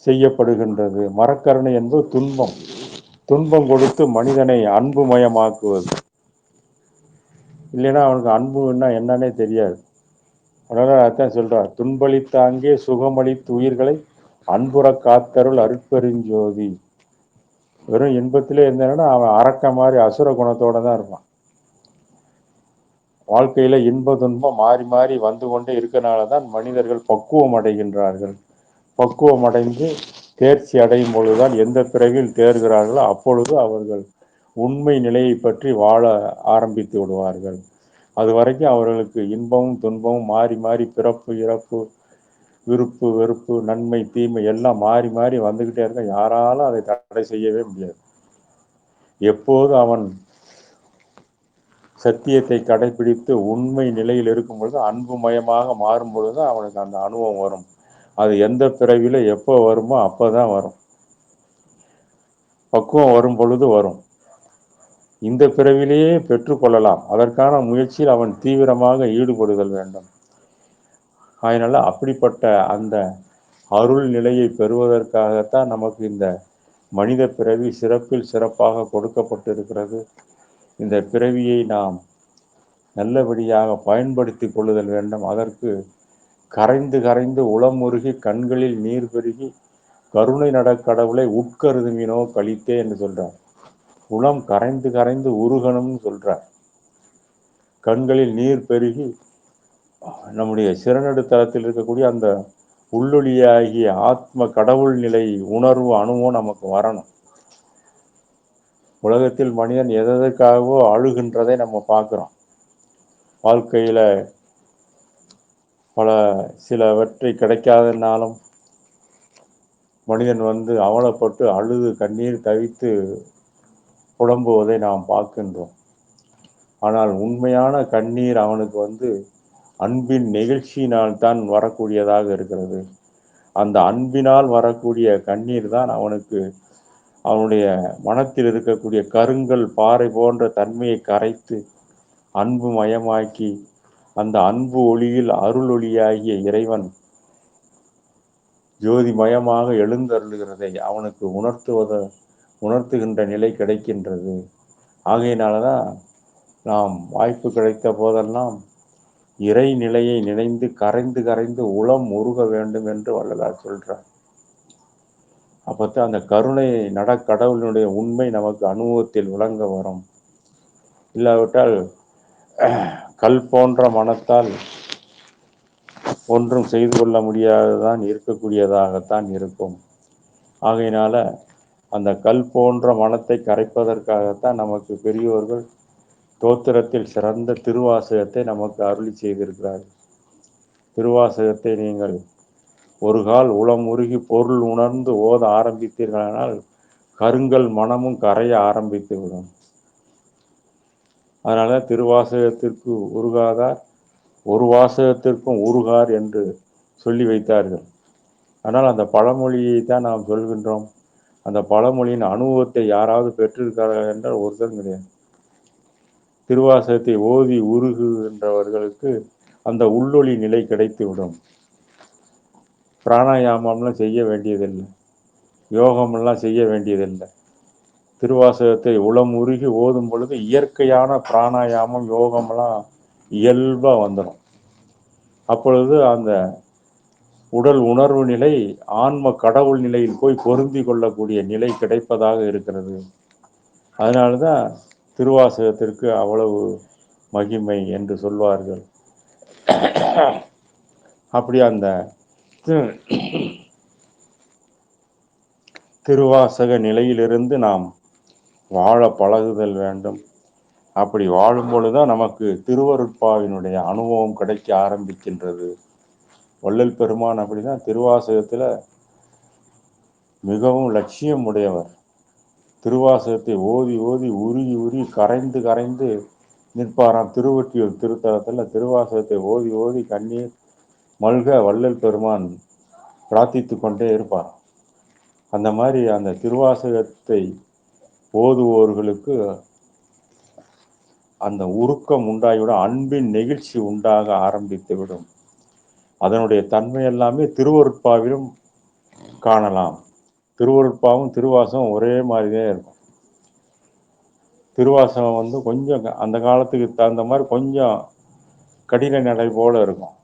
Speaker 1: செய்யப்படுகின்றது. மரக்கருணை என்பது துன்பம். துன்பம் கொடுத்து மனிதனை அன்புமயமாக்குவது. இல்லைன்னா அவனுக்கு அன்புன்னா என்னன்னே தெரியாது. அதனால அதான் சொல்றார், துன்பளித்தாங்கே சுகமளித்து உயிர்களை அன்புற காத்தருள் அருட்பெருஞ்சோதி. வெறும் இன்பத்திலே இருந்தானா அவன் அரக்க மாதிரி அசுர குணத்தோட தான் இருப்பான். வாழ்க்கையில இன்ப துன்பம் மாறி மாறி வந்து கொண்டே இருக்கனால தான் மனிதர்கள் பக்குவம் அடைகின்றார்கள். பக்குவம் அடைந்து தேர்ச்சி அடையும் பொழுதுதான் எந்த பிறவியில் தேர்கிறார்களோ அப்பொழுது அவர்கள் உண்மை நிலையை பற்றி வாழ ஆரம்பித்து விடுவார்கள். அது வரைக்கும் அவர்களுக்கு இன்பமும் துன்பமும் மாறி மாறி பிறப்பு இறப்பு விருப்பு வெறுப்பு நன்மை தீமை எல்லாம் மாறி மாறி வந்துகிட்டே இருக்க. யாராலும் அதை தடை செய்யவே முடியாது. எப்போது அவன் சத்தியத்தை கடைபிடித்து உண்மை நிலையில் இருக்கும் பொழுது அன்புமயமாக மாறும் பொழுது அவனுக்கு அந்த அனுபவம் வரும். அது எந்த பிறவில எப்போ வருமோ அப்போதான் வரும். பக்குவம் வரும் பொழுது வரும். இந்த பிறவிலேயே பெற்றுக்கொள்ளலாம். அதற்கான முயற்சியில் அவன் தீவிரமாக ஈடுபடுதல் வேண்டும். அதனால அப்படிப்பட்ட அந்த அருள் நிலையை பெறுவதற்காகத்தான் நமக்கு இந்த மனித பிறவி சிறப்பில் சிறப்பாக கொடுக்கப்பட்டிருக்கிறது. இந்த பிறவியை நாம் நல்லபடியாக பயன்படுத்தி கொள்ளுதல் வேண்டும். அதற்கு கரைந்து கரைந்து உளமுருகி கண்களில் நீர் பெருகி கருணை நடக்கடவுளை உட்கருதுமினோ கழித்தே என்று சொல்றார். உளம் கரைந்து கரைந்து உருகணும்னு சொல்றார். கண்களில் நீர் பெருகி நம்முடைய சிறநடுத்தளத்தில் இருக்கக்கூடிய அந்த உள்ளொளியாகிய ஆத்ம கடவுள் நிலை உணர்வு அணுவும் நமக்கு வரணும். உலகத்தில் மனிதன் எதற்காகவோ அழுகின்றதை நம்ம பார்க்கிறோம். வாழ்க்கையில பல சிலவற்றை கிடைக்காதனாலும் மனிதன் அவலப்பட்டு அழுது கண்ணீர் தவித்து புலம்புவதை நாம் பார்க்கின்றோம். ஆனால் உண்மையான கண்ணீர் அவனுக்கு அன்பின் நெகிழ்ச்சியினால் தான் வரக்கூடியதாக இருக்கிறது. அந்த அன்பினால் வரக்கூடிய கண்ணீர் தான் அவனுக்கு அவனுடைய மனத்தில் இருக்கக்கூடிய கருங்கல் பாறை போன்ற தன்மையை கரைத்து அன்பு மயமாக்கி அந்த அன்பு ஒளியில் அருள் ஒளியாகிய இறைவன் ஜோதிமயமாக எழுந்தருளுகிறதை அவனுக்கு உணர்த்துகின்ற நிலை கிடைக்கின்றது. ஆகையினாலதான் நாம் வாய்ப்பு கிடைத்த போதெல்லாம் இறை நிலையை நினைந்து கரைந்து கரைந்து உளம் உருக வேண்டும் என்று வள்ளலார் சொல்றார். அப்பத்தான் அந்த கருணை கடவுளினுடைய உண்மை நமக்கு அனுபவத்தில் விளங்க வரும். இல்லாவிட்டால் கல் போன்ற மனத்தால் ஒன்றும் செய்து கொள்ள முடியாததான் இருக்கக்கூடியதாகத்தான் இருக்கும். ஆகையினால அந்த கல் போன்ற மனத்தை கரைப்பதற்காகத்தான் நமக்கு பெரியோர்கள் தோத்திரத்தில் சிறந்த திருவாசகத்தை நமக்கு அருளி செய்திருக்கிறார்கள். திருவாசகத்தை நீங்கள் ஒரு கால் உளம் உருகி பொருள் உணர்ந்து ஓத ஆரம்பித்தீர்களானால் கருங்கல் மனமும் கரைய ஆரம்பித்து விடும். அதனால திருவாசகத்திற்கு உருகாதார் ஒரு வாசகத்திற்கும் உருகார் என்று சொல்லி வைத்தார்கள். ஆனால் அந்த பழமொழியை தான் நாம் சொல்கின்றோம். அந்த பழமொழியின் அனுபவத்தை யாராவது பெற்றிருக்கிறார்கள் என்றால் ஒருத்தரும் கிடையாது. திருவாசகத்தை ஓதி உருகுகின்றவர்களுக்கு அந்த உள்ளொளி நிலை கிடைத்துவிடும். பிராணாயாமம்லாம் செய்ய வேண்டியதில்லை, யோகமெல்லாம் செய்ய வேண்டியதில்லை. திருவாசகத்தை உளம் உருகி ஓதும் பொழுது இயற்கையான பிராணாயாமம் யோகமெல்லாம் இயல்பாக வந்துடும். அப்பொழுது அந்த உடல் உணர்வு நிலை ஆன்ம கடவுள் நிலையில் போய் பொருந்தி கொள்ளக்கூடிய நிலை கிடைப்பதாக இருக்கிறது. அதனால்தான் திருவாசகத்திற்கு அவ்வளவு மகிமை என்று சொல்வார்கள். அப்படி அந்த திருவாசக நிலையிலிருந்து நாம் வாழ பழகுதல் வேண்டும். அப்படி வாழும் பொழுதுதான் நமக்கு திருவருட்பாவினுடைய அனுபவம் கிடைக்க ஆரம்பிக்கின்றது. வள்ளல் பெருமான் அப்படிதான் திருவாசகத்துல மிகவும் லட்சியம் உடையவர். திருவாசகத்தை ஓதி ஓதி உருகி உருகி கரைந்து கரைந்து நிற்பாராம். திருவொற்றியூர் திருத்தலத்தில் திருவாசகத்தை ஓதி ஓதி கண்ணீர் மல்க வள்ளல் பெருமான் பிரார்த்தித்து கொண்டே இருப்பார். அந்த மாதிரி அந்த திருவாசகத்தை ஓதுவோர்களுக்கு அந்த உருக்கம் உண்டாகிவிடும், அன்பின் நெகிழ்ச்சி உண்டாக ஆரம்பித்து விடும். அதனுடைய தன்மை எல்லாமே திருவருட்பாவிலும் காணலாம். திருவருட்பாவும் திருவாசகம் ஒரே மாதிரியே இருக்கும். திருவாசகம் வந்து கொஞ்சம் அந்த காலத்துக்கு தகுந்த மாதிரி கொஞ்சம் கடின நடை போல இருக்கும்.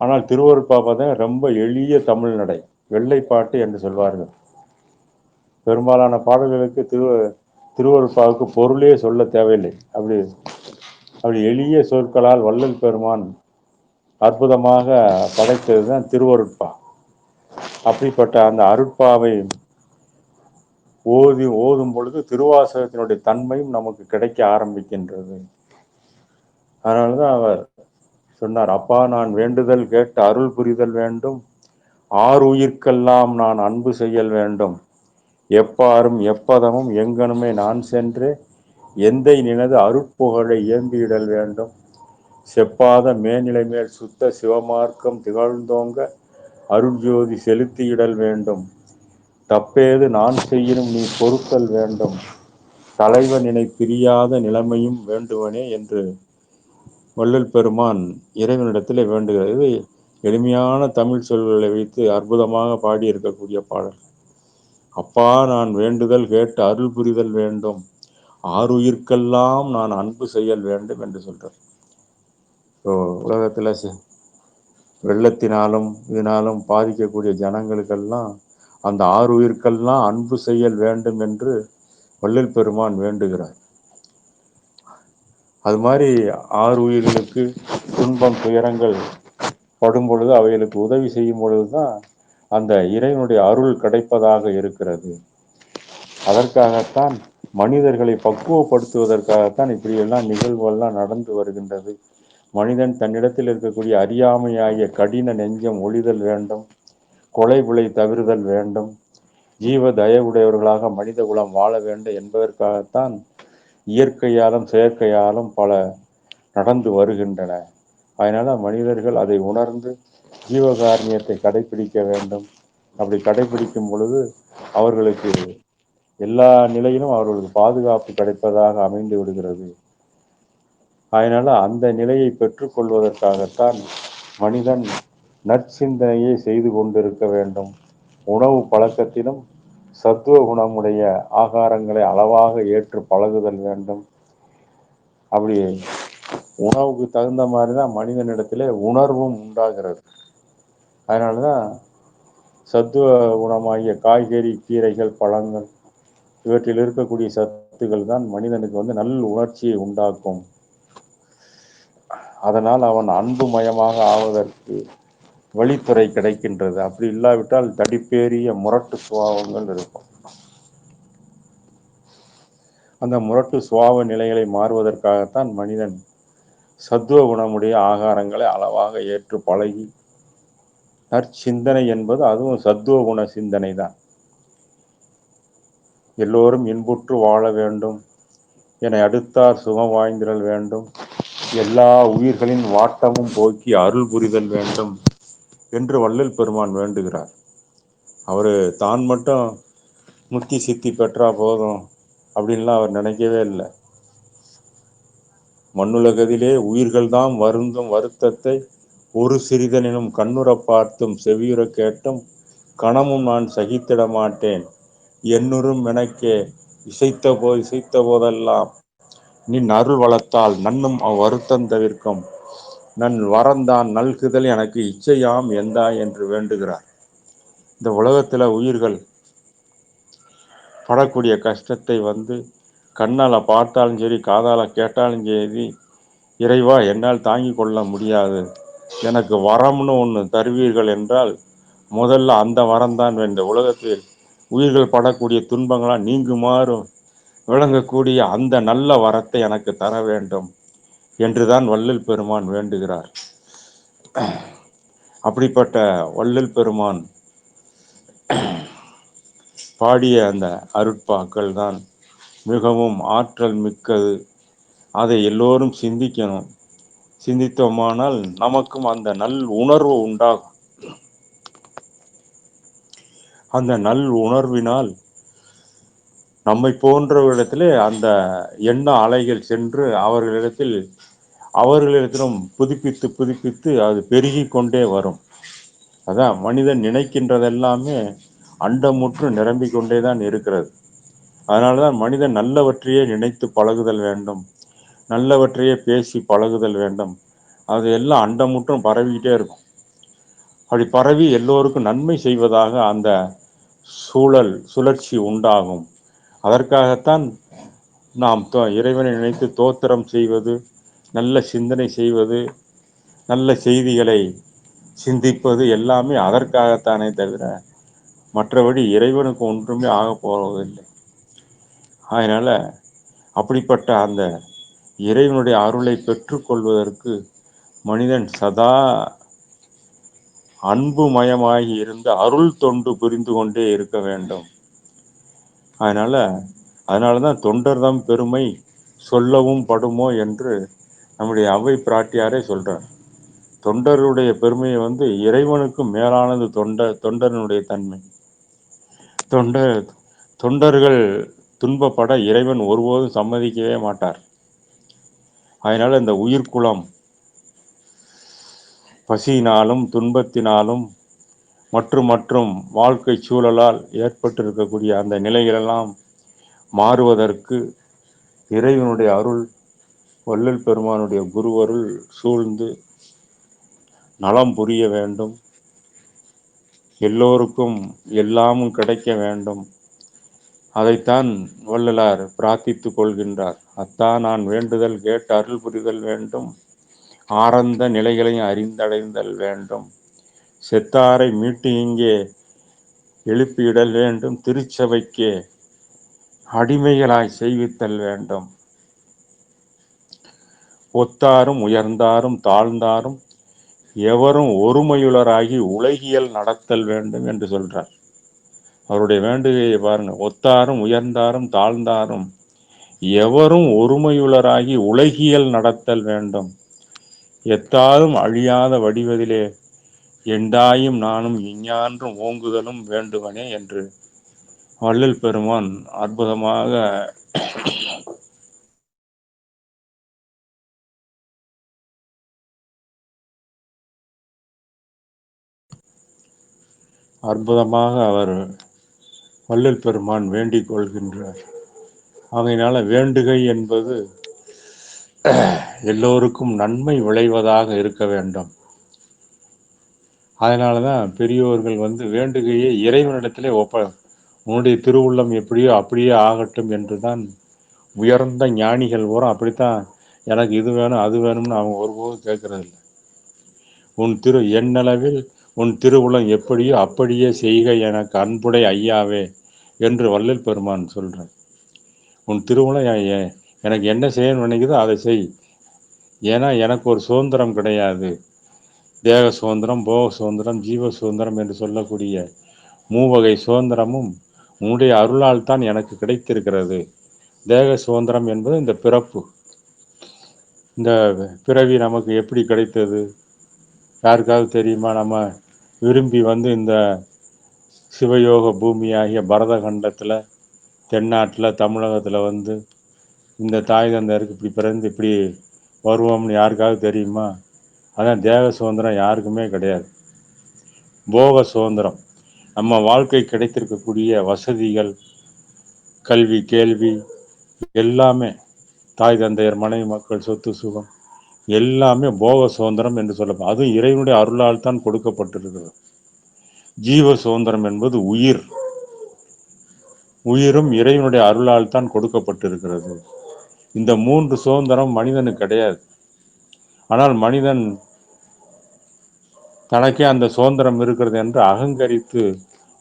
Speaker 1: ஆனால் திருவருட்பா பார்த்தா ரொம்ப எளிய தமிழ் நடை, வெள்ளைப்பாட்டு என்று சொல்வார்கள். பெரும்பாலான பாடல்களுக்கு திருவருட்பாவுக்கு பொருளே சொல்ல தேவையில்லை. அப்படி அப்படி எளிய சொற்களால் வள்ளல் பெருமான் அற்புதமாக படைத்தது தான் திருவருட்பா. அப்படிப்பட்ட அந்த அருட்பாவை ஓதும் பொழுது திருவாசகத்தினுடைய தன்மையும் நமக்கு கிடைக்க ஆரம்பிக்கின்றது. அதனாலதான் அவர் சொன்னார், அப்பா நான் வேண்டுதல் கேட்டு அருள் புரிதல் வேண்டும், ஆறுயிர்க்கெல்லாம் நான் அன்பு செய்யல் வேண்டும், எப்பாரும் எப்பதமும் எங்கனுமே நான் சென்று எந்தை நினது அருட்புகழை ஏந்திடல் வேண்டும், செப்பாத மேனிலை மேல் சுத்த சிவமார்க்கம் திகழ்ந்தோங்க அருட்ஜோதி செலுத்தியிடல் வேண்டும், தப்பேது நான் செய்யினும் நீ பொறுத்தல் வேண்டும், தலைவனினை பிரியாத நிலைமையும் வேண்டுவனே என்று வள்ளல் பெருமான் இறைவனிடத்திலே வேண்டுகிறார். இது எளிமையான தமிழ் சொல்களை வைத்து அற்புதமாக பாடியிருக்கக்கூடிய பாடல். அப்பா நான் வேண்டுதல் கேட்டு அருள் புரிதல் வேண்டும், ஆறுயிர்க்கெல்லாம் நான் அன்பு செய்யல் வேண்டும் என்று சொல்றார். உலகத்தில் வெள்ளத்தினாலும் இதனாலும் பாதிக்கக்கூடிய ஜனங்களுக்கெல்லாம் அந்த ஆறுயிர்க்கெல்லாம் அன்பு செய்யல் வேண்டும் என்று வள்ளல் பெருமான் வேண்டுகிறார். அது மாதிரி ஆறு உயிர்களுக்கு துன்பம் துயரங்கள் படும் பொழுது அவைகளுக்கு உதவி செய்யும் பொழுதுதான் அந்த இறைவனுடைய அருள் கிடைப்பதாக இருக்கிறது. அதற்காகத்தான் மனிதர்களை பக்குவப்படுத்துவதற்காகத்தான் இப்படியெல்லாம் நிகழ்வுகள்லாம் நடந்து வருகின்றது. மனிதன் தன்னிடத்தில் இருக்கக்கூடிய அறியாமையாகிய கடின நெஞ்சம் ஒழிதல் வேண்டும், கொலை விளை தவிர்தல் வேண்டும், ஜீவ தயவுடையவர்களாக மனித குலம் வாழ வேண்டும் என்பதற்காகத்தான் இயற்கையாலும் செயற்கையாலும் பல நடந்து வருகின்றன. அதனால மனிதர்கள் அதை உணர்ந்து ஜீவகாருண்யத்தை கடைபிடிக்க வேண்டும். அப்படி கடைபிடிக்கும் பொழுது அவர்களுக்கு எல்லா நிலையிலும் அவர்களுக்கு பாதுகாப்பு கிடைப்பதாக அமைந்து விடுகிறது. அதனால அந்த நிலையை பெற்றுக்கொள்வதற்காகத்தான் மனிதன் நற்சிந்தனையை செய்து கொண்டிருக்க வேண்டும். உணவு பழக்கத்திலும் சத்துவ குணமுடைய ஆகாரங்களை அளவாக ஏற்று பழகுதல் வேண்டும். அப்படி உணவுக்கு தகுந்த மாதிரி தான் மனிதனிடத்திலே உணர்வும் உண்டாகிறது. அதனாலதான் சத்துவ குணமாகிய காய்கறி, கீரைகள், பழங்கள் இவற்றில் இருக்கக்கூடிய சத்துக்கள் தான் மனிதனுக்கு வந்து நல்ல உணர்ச்சியை உண்டாக்கும். அதனால் அவன் அன்பு மயமாக ஆவதற்கு வழித்துறை கிடைக்கின்றது. அப்படி இல்லாவிட்டால் தடிப்பேறிய முரட்டு சுபாவங்கள் இருக்கும். அந்த முரட்டு சுபாவ நிலைகளை மாறுவதற்காகத்தான் மனிதன் சத்துவ குணமுடைய ஆகாரங்களை அளவாக ஏற்று பழகி, நற்சிந்தனை என்பது அதுவும் சத்துவ குண சிந்தனை தான். எல்லோரும் இன்புற்று வாழ வேண்டும், என அடுத்தார் சுகம் வாய்ந்திடல் வேண்டும், எல்லா உயிர்களின் வாட்டமும் போக்கி அருள் புரிதல் வேண்டும் என்று வள்ளல் பெருமான் வேண்டுகிறார். அவரு தான் மட்டும் முத்தி சித்தி பெற்றா போதும் அப்படின்லாம் அவர் நினைக்கவே இல்லை. மண்ணுலகத்திலே உயிர்கள் தாம் வருந்தும் வருத்தத்தை ஒரு சிறிதனினும் கண்ணுற பார்த்தும் செவியுற கேட்டும் கணமும் நான் சகித்திட மாட்டேன், என்னுறும் எனக்கே இசைத்த போதெல்லாம் நின் அருள் வளத்தால் நன்னும் அவ்வருத்தம் தவிர்க்கும், நன் வரந்தான் நல்குதல் எனக்கு இச்சையாம் எந்தா என்று வேண்டுகிறார். இந்த உலகத்துல உயிர்கள் படக்கூடிய கஷ்டத்தை வந்து கண்ணால பார்த்தாலும் சரி, காதால கேட்டாலும் சரி, இறைவா என்னால் தாங்கிக் கொள்ள முடியாது, எனக்கு வரம்னு ஒன்று தருவீர்கள் என்றால் முதல்ல அந்த வரம்தான் இந்த உலகத்தில் உயிர்கள் படக்கூடிய துன்பங்களால் நீங்குமாறு விளங்கக்கூடிய அந்த நல்ல வரத்தை எனக்கு தர வேண்டும் என்றுதான் வள்ளல் பெருமான் வேண்டுகிறார். அப்படிப்பட்ட வள்ளல் பெருமான் பாடிய அந்த அருட்பாக்கள் தான் மிகவும் ஆற்றல் மிக்கது. அதை எல்லோரும் சிந்திக்கணும். சிந்தித்தோமானால் நமக்கும் அந்த நல் உணர்வு உண்டாகும். அந்த நல் உணர்வினால் நம்மை போன்றவரிடத்திலே அந்த எண்ண அலைகள் சென்று அவர்களிடத்திலும் புதுப்பித்து அது பெருகி கொண்டே வரும். அதான் மனிதன் நினைக்கின்றதெல்லாமே அண்டமுற்று நிரம்பிக் கொண்டேதான் இருக்கிறது. அதனாலதான் மனிதன் நல்லவற்றையே நினைத்து பழகுதல் வேண்டும். நல்லவற்றையே பேசி பழகுதல் வேண்டும். அது எல்லாம் அண்டமுற்றும் பரவிக்கிட்டே இருக்கும். அப்படி பரவி எல்லோருக்கும் நன்மை செய்வதாக அந்த சூழல் சுழற்சி உண்டாகும். அதற்காகத்தான் நாம் இறைவனை நினைத்து தோத்திரம் செய்வது, நல்ல சிந்தனை செய்வது, நல்ல செய்திகளை சிந்திப்பது எல்லாமே அதற்காகத்தானே தவிர மற்றபடி இறைவனுக்கு ஒன்றுமே ஆகப் போவதில்லை. அதனால அப்படிப்பட்ட அந்த இறைவனுடைய அருளை பெற்றுக்கொள்வதற்கு மனிதன் சதா அன்புமயமாகி இருந்து அருள் தொண்டு புரிந்து கொண்டே இருக்க வேண்டும். அதனால அதனாலதான் தொண்டர்தம் பெருமை சொல்லவும் படுமோ என்று நம்முடைய அவை பிராட்டியாரே சொல்றார். தொண்டருடைய பெருமையை இறைவனுக்கு மேலானது தொண்டனுடைய தன்மை. தொண்டர் தொண்டர்கள் துன்பப்பட இறைவன் ஒருபோதும் சம்மதிக்கவே மாட்டார். அதனால இந்த உயிர்குலம் பசியினாலும் துன்பத்தினாலும் மற்றும் வாழ்க்கை சூழலால் ஏற்பட்டிருக்கக்கூடிய அந்த நிலைகளெல்லாம் மாறுவதற்கு இறைவனுடைய அருள், வள்ளல் பெருமானுடைய குருவருள் சூழ்ந்து நலம் புரிய வேண்டும். எல்லோருக்கும் எல்லாமும் கிடைக்க வேண்டும். அதைத்தான் வள்ளலார் பிரார்த்தித்துக் கொள்கின்றார். அத்தான் நான் வேண்டுதல் கேட்டு அருள் புரிதல் வேண்டும். ஆரந்த நிலைகளையும் அறிந்தடைந்தல் வேண்டும். செத்தாரை மீட்டு இங்கே எழுப்பிடல் வேண்டும். திருச்சபைக்கு அடிமைகளாய் செய்வித்தல் வேண்டும். ஒத்தாரும் உயர்ந்தாரும் தாழ்ந்தாரும் எவரும் ஒருமையுளராகி உலகியல் நடத்தல் வேண்டும் என்று சொல்றார். அவருடைய வேண்டுகையை பாருங்க. ஒத்தாரும் உயர்ந்தாரும் தாழ்ந்தாரும் எவரும் ஒருமையுளராகி உலகியல் நடத்தல் வேண்டும். எத்தாரும் அழியாத வடிவதிலே எண்டாயும் நானும் இஞ்ஞான்றும் ஓங்குதலும் வேண்டுவனே என்று வள்ளல் பெருமான் அற்புதமாக அவர் வள்ளல் பெருமான் வேண்டிக் கொள்கின்றார். ஆகையினால வேண்டுகை என்பது எல்லோருக்கும் நன்மை விளைவதாக இருக்க வேண்டும். அதனாலதான் பெரியோர்கள் வேண்டுகையை இறைவனிடத்திலே உன்னுடைய திருவுள்ளம் எப்படியோ அப்படியே ஆகட்டும் என்றுதான் உயர்ந்த ஞானிகள் பூரா அப்படித்தான். எனக்கு இது வேணும் அது வேணும்னு அவங்க ஒருபோதும் கேட்கறது இல்லை. எண்ணளவில் உன் திருவுளம் எப்படியோ அப்படியே செய்க எனக்கு அன்புடை ஐயாவே என்று வள்ளல் பெருமான் சொல்றார். உன் திருவுளம் எனக்கு என்ன செய்யணும்னு நினைக்குதோ அதை செய். ஏன்னா எனக்கு ஒரு சுதந்திரம் கிடையாது. தேக சுதந்திரம், போக சுதந்திரம், ஜீவ சுதந்திரம் என்று சொல்லக்கூடிய மூவகை சுதந்திரமும் உன்னுடைய அருளால் தான் எனக்கு கிடைத்திருக்கிறது. தேக சுதந்திரம் என்பது இந்த பிறப்பு. இந்த பிறவி நமக்கு எப்படி கிடைத்தது யாருக்காவது தெரியுமா? நம்ம விரும்பி இந்த சிவயோக பூமியாகிய பரதகண்டத்தில் தென்னாட்டில் தமிழகத்தில் இந்த தாய் தந்தையருக்கு இப்படி பிறந்து இப்படி வருவோம்னு யாருக்காவது தெரியுமா? அதான் தேக சுதந்திரம் யாருக்குமே கிடையாது. போக சுதந்திரம் நம்ம வாழ்க்கை கிடைத்திருக்கக்கூடிய வசதிகள், கல்வி, கேள்வி எல்லாமே, தாய் தந்தையர், மனைவி, மக்கள், சொத்து, சுகம் எல்லாமே போக சுதந்திரம் என்று சொல்லப்படும். அதுவும் இறைவனுடைய அருளால் தான் கொடுக்கப்பட்டிருக்கிறது. ஜீவ சுதந்திரம் என்பது உயிரும் இறைவனுடைய அருளால் தான் கொடுக்கப்பட்டிருக்கிறது. இந்த மூன்று சுதந்திரம் மனிதனுக்கு கிடையாது. ஆனால் மனிதன் தனக்கே அந்த சுதந்திரம் இருக்கிறது என்று அகங்கரித்து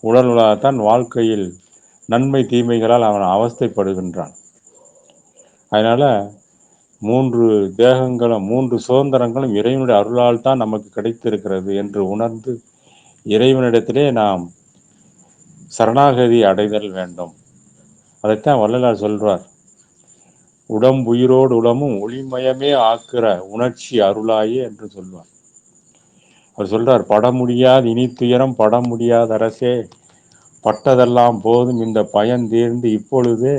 Speaker 1: உடல்தான் வாழ்க்கையில் நன்மை தீமைகளால் அவன் அவஸ்தைப்படுகின்றான். அதனால மூன்று தேகங்களும் மூன்று சுதந்திரங்களும் இறைவனுடைய அருளால் தான் நமக்கு கிடைத்திருக்கிறது என்று உணர்ந்து இறைவனிடத்திலே நாம் சரணாகதி அடைதல் வேண்டும். அதைத்தான் வள்ளலார் சொல்றார். உடம்புயிரோடு உளமும் ஒளிமயமே ஆக்குற உணர்ச்சி அருளாயே என்று சொல்வார். அவர் சொல்றார், பட முடியாது இனி துயரம் பட முடியாத அரசே, பட்டதெல்லாம் போதும் இந்த பயன் தீர்ந்து இப்பொழுதே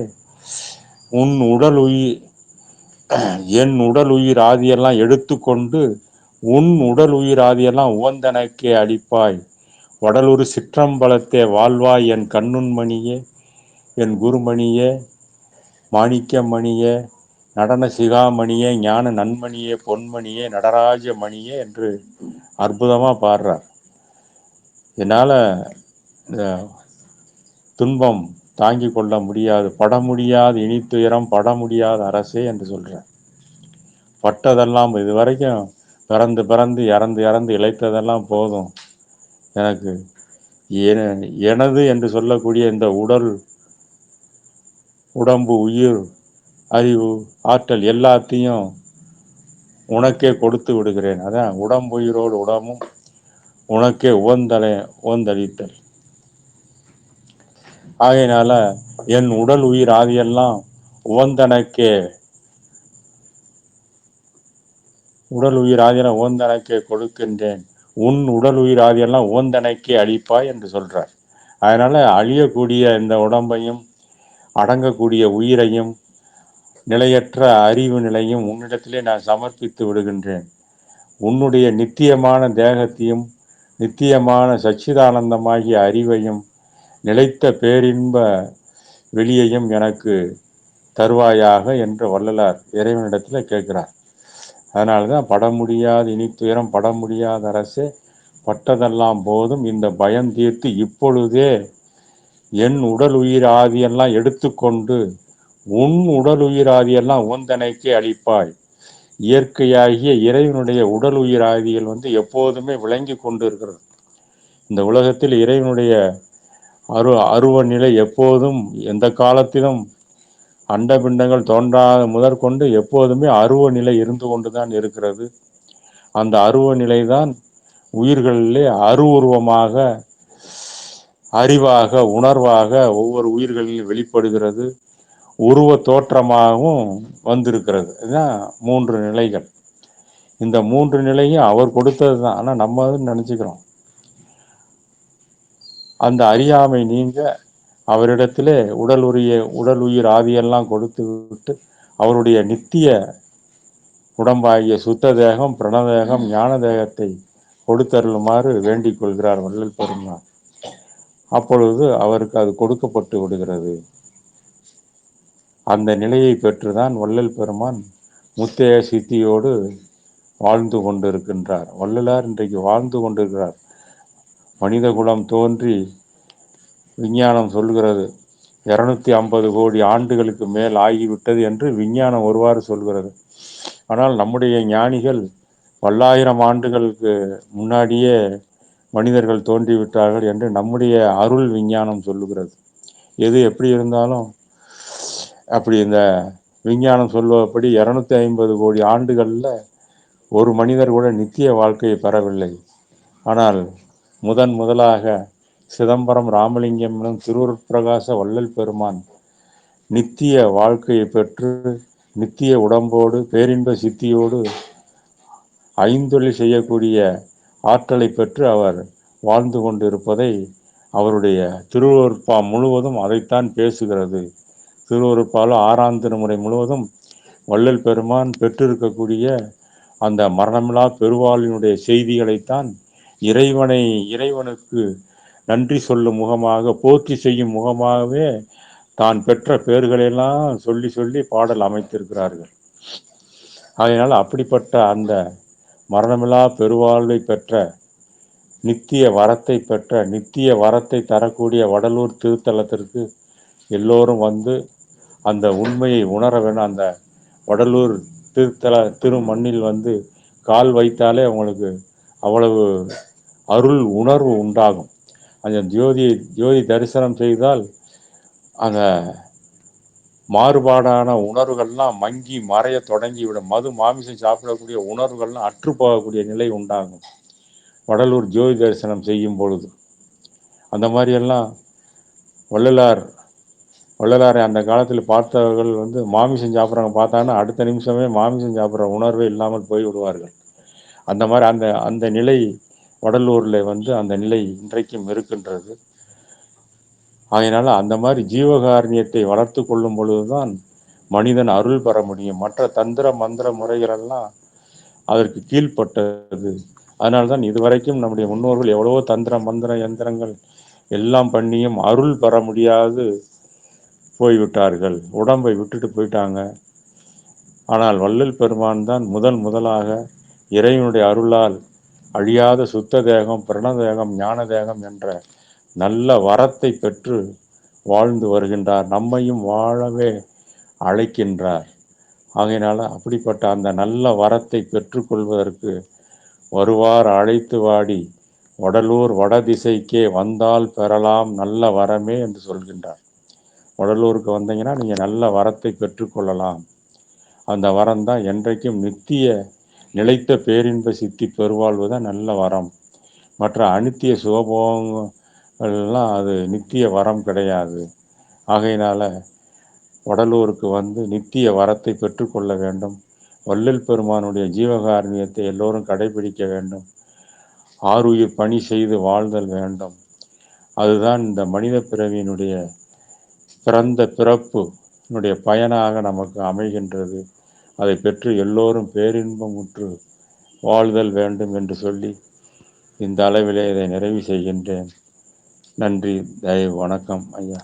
Speaker 1: என் உடல் உயிர் ஆதியெல்லாம் எடுத்துக்கொண்டு உன் உடல் உயிர் ஆதியெல்லாம் உவந்தனக்கே அளிப்பாய் வடலூர் சிற்றம்பலத்தே வாழ்வாய் என் கண்ணுண்மணியே என் குருமணியே மாணிக்கமணியே நடன சிகாமணியே ஞான நன்மணியே பொன்மணியே நடராஜ மணியே என்று அற்புதமா பாடுறார். என்னால இந்த துன்பம் தாங்கிக் கொள்ள முடியாது, பட முடியாது இனித்துயரம் பட முடியாத அரசே என்று சொல்றார். பட்டதெல்லாம் இதுவரைக்கும் பிறந்து பிறந்து இறந்து இறந்து இழைத்ததெல்லாம் போதும், எனக்கு எனது என்று சொல்லக்கூடிய இந்த உடல், உடம்பு, உயிர், அறிவு, ஆற்றல் எல்லாத்தையும் உனக்கே கொடுத்து விடுகிறேன். அதான் உடம்புயிரோடு உடம்பும் உனக்கே உவந்தளித்தல். ஆகையினால என் உடல் உயிர் ஆதியெல்லாம் உவந்தனக்கே, உடல் உயிர் ஆதியெல்லாம் உவந்தனக்கே கொடுக்கின்றேன், உன் உடல் உயிர் ஆதியெல்லாம் உவந்தனக்கே அளிப்பாய் என்று சொல்றார். அதனால அழியக்கூடிய இந்த உடம்பையும் அடங்கக்கூடிய உயிரையும் நிலையற்ற அறிவு நிலையும் உன்னிடத்திலே நான் சமர்ப்பித்து விடுகின்றேன். உன்னுடைய நித்தியமான தேகத்தையும் நித்தியமான சச்சிதானந்தமாகிய அறிவையும் நிலைத்த பேரின்ப வெளியையும் எனக்கு தருவாயாக என்று வள்ளலார் இறைவனிடத்தில் கேட்கிறார். அதனால்தான் பட முடியாத இனித்துயரம் பட முடியாத அரசே பட்டதெல்லாம் போதும் இந்த பயம் தீர்த்து இப்பொழுதே என் உடல் உயிர் ஆதியெல்லாம் எடுத்துக்கொண்டு உன் உடல் உயிர் ஆதியெல்லாம் உந்தனைக்கே அளிப்பாய். இயற்கையாகிய இறைவனுடைய உடல் உயிர் ஆதிகள் எப்போதுமே விளங்கி கொண்டு இருக்கிறது. இந்த உலகத்தில் இறைவனுடைய அருவ நிலை எப்போதும் எந்த காலத்திலும் அண்டபிண்டங்கள் தோன்றாத முதற்கொண்டு எப்போதுமே அருவ நிலை இருந்து கொண்டுதான் இருக்கிறது. அந்த அருவ நிலைதான் உயிர்களிலே அருவுருவமாக, அறிவாக, உணர்வாக ஒவ்வொரு உயிர்களிலும் வெளிப்படுகிறது. உருவ தோற்றமாகவும் வந்திருக்கிறது. இதுதான் 3 நிலைகள். இந்த 3 நிலையும் அவர் கொடுத்தது தான். ஆனால் நம்ம நினச்சிக்கிறோம். அந்த அறியாமை நீங்க அவரிடத்திலே உடல் உயிர் ஆதியெல்லாம் கொடுத்து விட்டு அவருடைய நித்திய உடம்பாகிய சுத்த தேகம், பிரணதேகம், ஞான தேகத்தை கொடுத்தருளுமாறு வேண்டிக் கொள்கிறார் வள்ளல் பெருமான். அப்பொழுது அவருக்கு அது கொடுக்கப்பட்டு விடுகிறது. அந்த நிலையை பெற்றுதான் வள்ளல் பெருமான் முத்தேக சித்தியோடு வாழ்ந்து கொண்டிருக்கின்றார். வள்ளலார் இன்றைக்கு வாழ்ந்து கொண்டிருக்கிறார். மனித குலம் தோன்றி விஞ்ஞானம் சொல்கிறது 250 கோடி ஆண்டுகளுக்கு மேல் ஆகிவிட்டது என்று விஞ்ஞானம் ஒருவாறு சொல்கிறது. ஆனால் நம்முடைய ஞானிகள் பல்லாயிரம் ஆண்டுகளுக்கு முன்னாடியே மனிதர்கள் தோன்றிவிட்டார்கள் என்று நம்முடைய அருள் விஞ்ஞானம் சொல்லுகிறது. எது எப்படி இருந்தாலும் அப்படி இந்த விஞ்ஞானம் சொல்வபடி 250 கோடி ஆண்டுகளில் ஒரு மனிதர் கூட நித்திய வாழ்க்கையை பெறவில்லை. ஆனால் முதலாக சிதம்பரம் ராமலிங்கம் எனும் திருவருட்பிரகாச வள்ளல் பெருமான் நித்திய வாழ்க்கையை பெற்று நித்திய உடம்போடு பேரின்ப சித்தியோடு ஐந்தொழில் செய்யக்கூடிய ஆற்றலை பெற்று அவர் வாழ்ந்து கொண்டிருப்பதை அவருடைய திருவருட்பா முழுவதும் அதைத்தான் பேசுகிறது. திருவருட்பாலும் 6ஆம் திருமுறை முழுவதும் வள்ளல் பெருமான் பெற்றிருக்கக்கூடிய அந்த மரணமில்லா பெருவாழ்வினுடைய செய்திகளைத்தான் இறைவனுக்கு நன்றி சொல்லும் முகமாக, போற்றி செய்யும் முகமாகவே தான் பெற்ற பெயர்களெல்லாம் சொல்லி சொல்லி பாடல் அமைத்திருக்கிறார்கள். அதனால் அப்படிப்பட்ட அந்த மரணமில்லா பெருவாழ்வை பெற்ற, நித்திய வரத்தை பெற்ற, நித்திய வரத்தை தரக்கூடிய வடலூர் திருத்தலத்திற்கு எல்லோரும் அந்த உண்மையை உணர வேணும். அந்த வடலூர் திருமண்ணில் கால் வைத்தாலே அவங்களுக்கு அவ்வளவு அருள் உணர்வு உண்டாகும். அந்த ஜோதி தரிசனம் செய்தால் அந்த மாறுபாடான உணர்வுகள்லாம் மங்கி மறைய தொடங்கிவிடும். மாமிசம் சாப்பிடக்கூடிய உணர்வுகள்லாம் அற்று போகக்கூடிய நிலை உண்டாகும் வடலூர் ஜோதி தரிசனம் செய்யும் பொழுது. அந்த மாதிரியெல்லாம் வள்ளலாரை அந்த காலத்தில் பார்த்தவர்கள் மாமிசம் சாப்பிட்றவங்க பார்த்தாங்கன்னா அடுத்த நிமிஷமே மாமிசம் சாப்பிட்ற உணர்வே இல்லாமல் போய் விடுவார்கள். அந்த மாதிரி அந்த நிலை வடலூரில் அந்த நிலை இன்றைக்கும் இருக்கின்றது. அதனால் அந்த மாதிரி ஜீவகாருண்யத்தை வளர்த்து கொள்ளும் பொழுதுதான் மனிதன் அருள் பெற முடியும். மற்ற தந்திர மந்திர முறைகளெல்லாம் அதற்கு கீழ்ப்பட்டது. அதனால்தான் இதுவரைக்கும் நம்முடைய முன்னோர்கள் எவ்வளவோ தந்திர மந்திர யந்திரங்கள் எல்லாம் பண்ணியும் அருள் பெற முடியாது போய்விட்டார்கள். உடம்பை விட்டுட்டு போயிட்டாங்க. ஆனால் வள்ளல் பெருமான் தான் முதலாக இறைவனுடைய அருளால் அழியாத சுத்த தேகம், பிரண தேகம், ஞான தேகம் என்ற நல்ல வரத்தை பெற்று வாழ்ந்து வருகின்றார். நம்மையும் வாழவே அழைக்கின்றார். ஆகையினால அப்படிப்பட்ட அந்த நல்ல வரத்தை பெற்றுக்கொள்வதற்கு வருவார் அழைத்து வாடி வடலூர் வடதிசைக்கே வந்தால் பெறலாம் நல்ல வரமே என்று சொல்கின்றார். வடலூருக்கு வந்தீங்கன்னா நீங்கள் நல்ல வரத்தை பெற்றுக்கொள்ளலாம். அந்த வரம் தான் என்றைக்கும் நித்திய நிலைத்த பேரின்ப சித்தி பெருவாழ்வுதான் நல்ல வரம். மற்ற அனித்திய சுகபோகங்கள்லாம் அது நித்திய வரம் கிடையாது. ஆகையினால வடலூருக்கு வந்து நித்திய வரத்தை பெற்றுக்கொள்ள வேண்டும். வள்ளல் பெருமானுடைய ஜீவகாருண்யத்தை எல்லோரும் கடைபிடிக்க வேண்டும். ஆருயிர் பணி செய்து வாழ்தல் வேண்டும். அதுதான் இந்த மனித பிறவியினுடைய பிறந்த பிறப்பு பயனாக நமக்கு அமைகின்றது. அதை பெற்று எல்லோரும் பேரின்பமுற்று வாழ்தல் வேண்டும் என்று சொல்லி இந்த அளவிலே இதை நிறைவு செய்கின்றேன். நன்றி, தயவு, வணக்கம் ஐயா.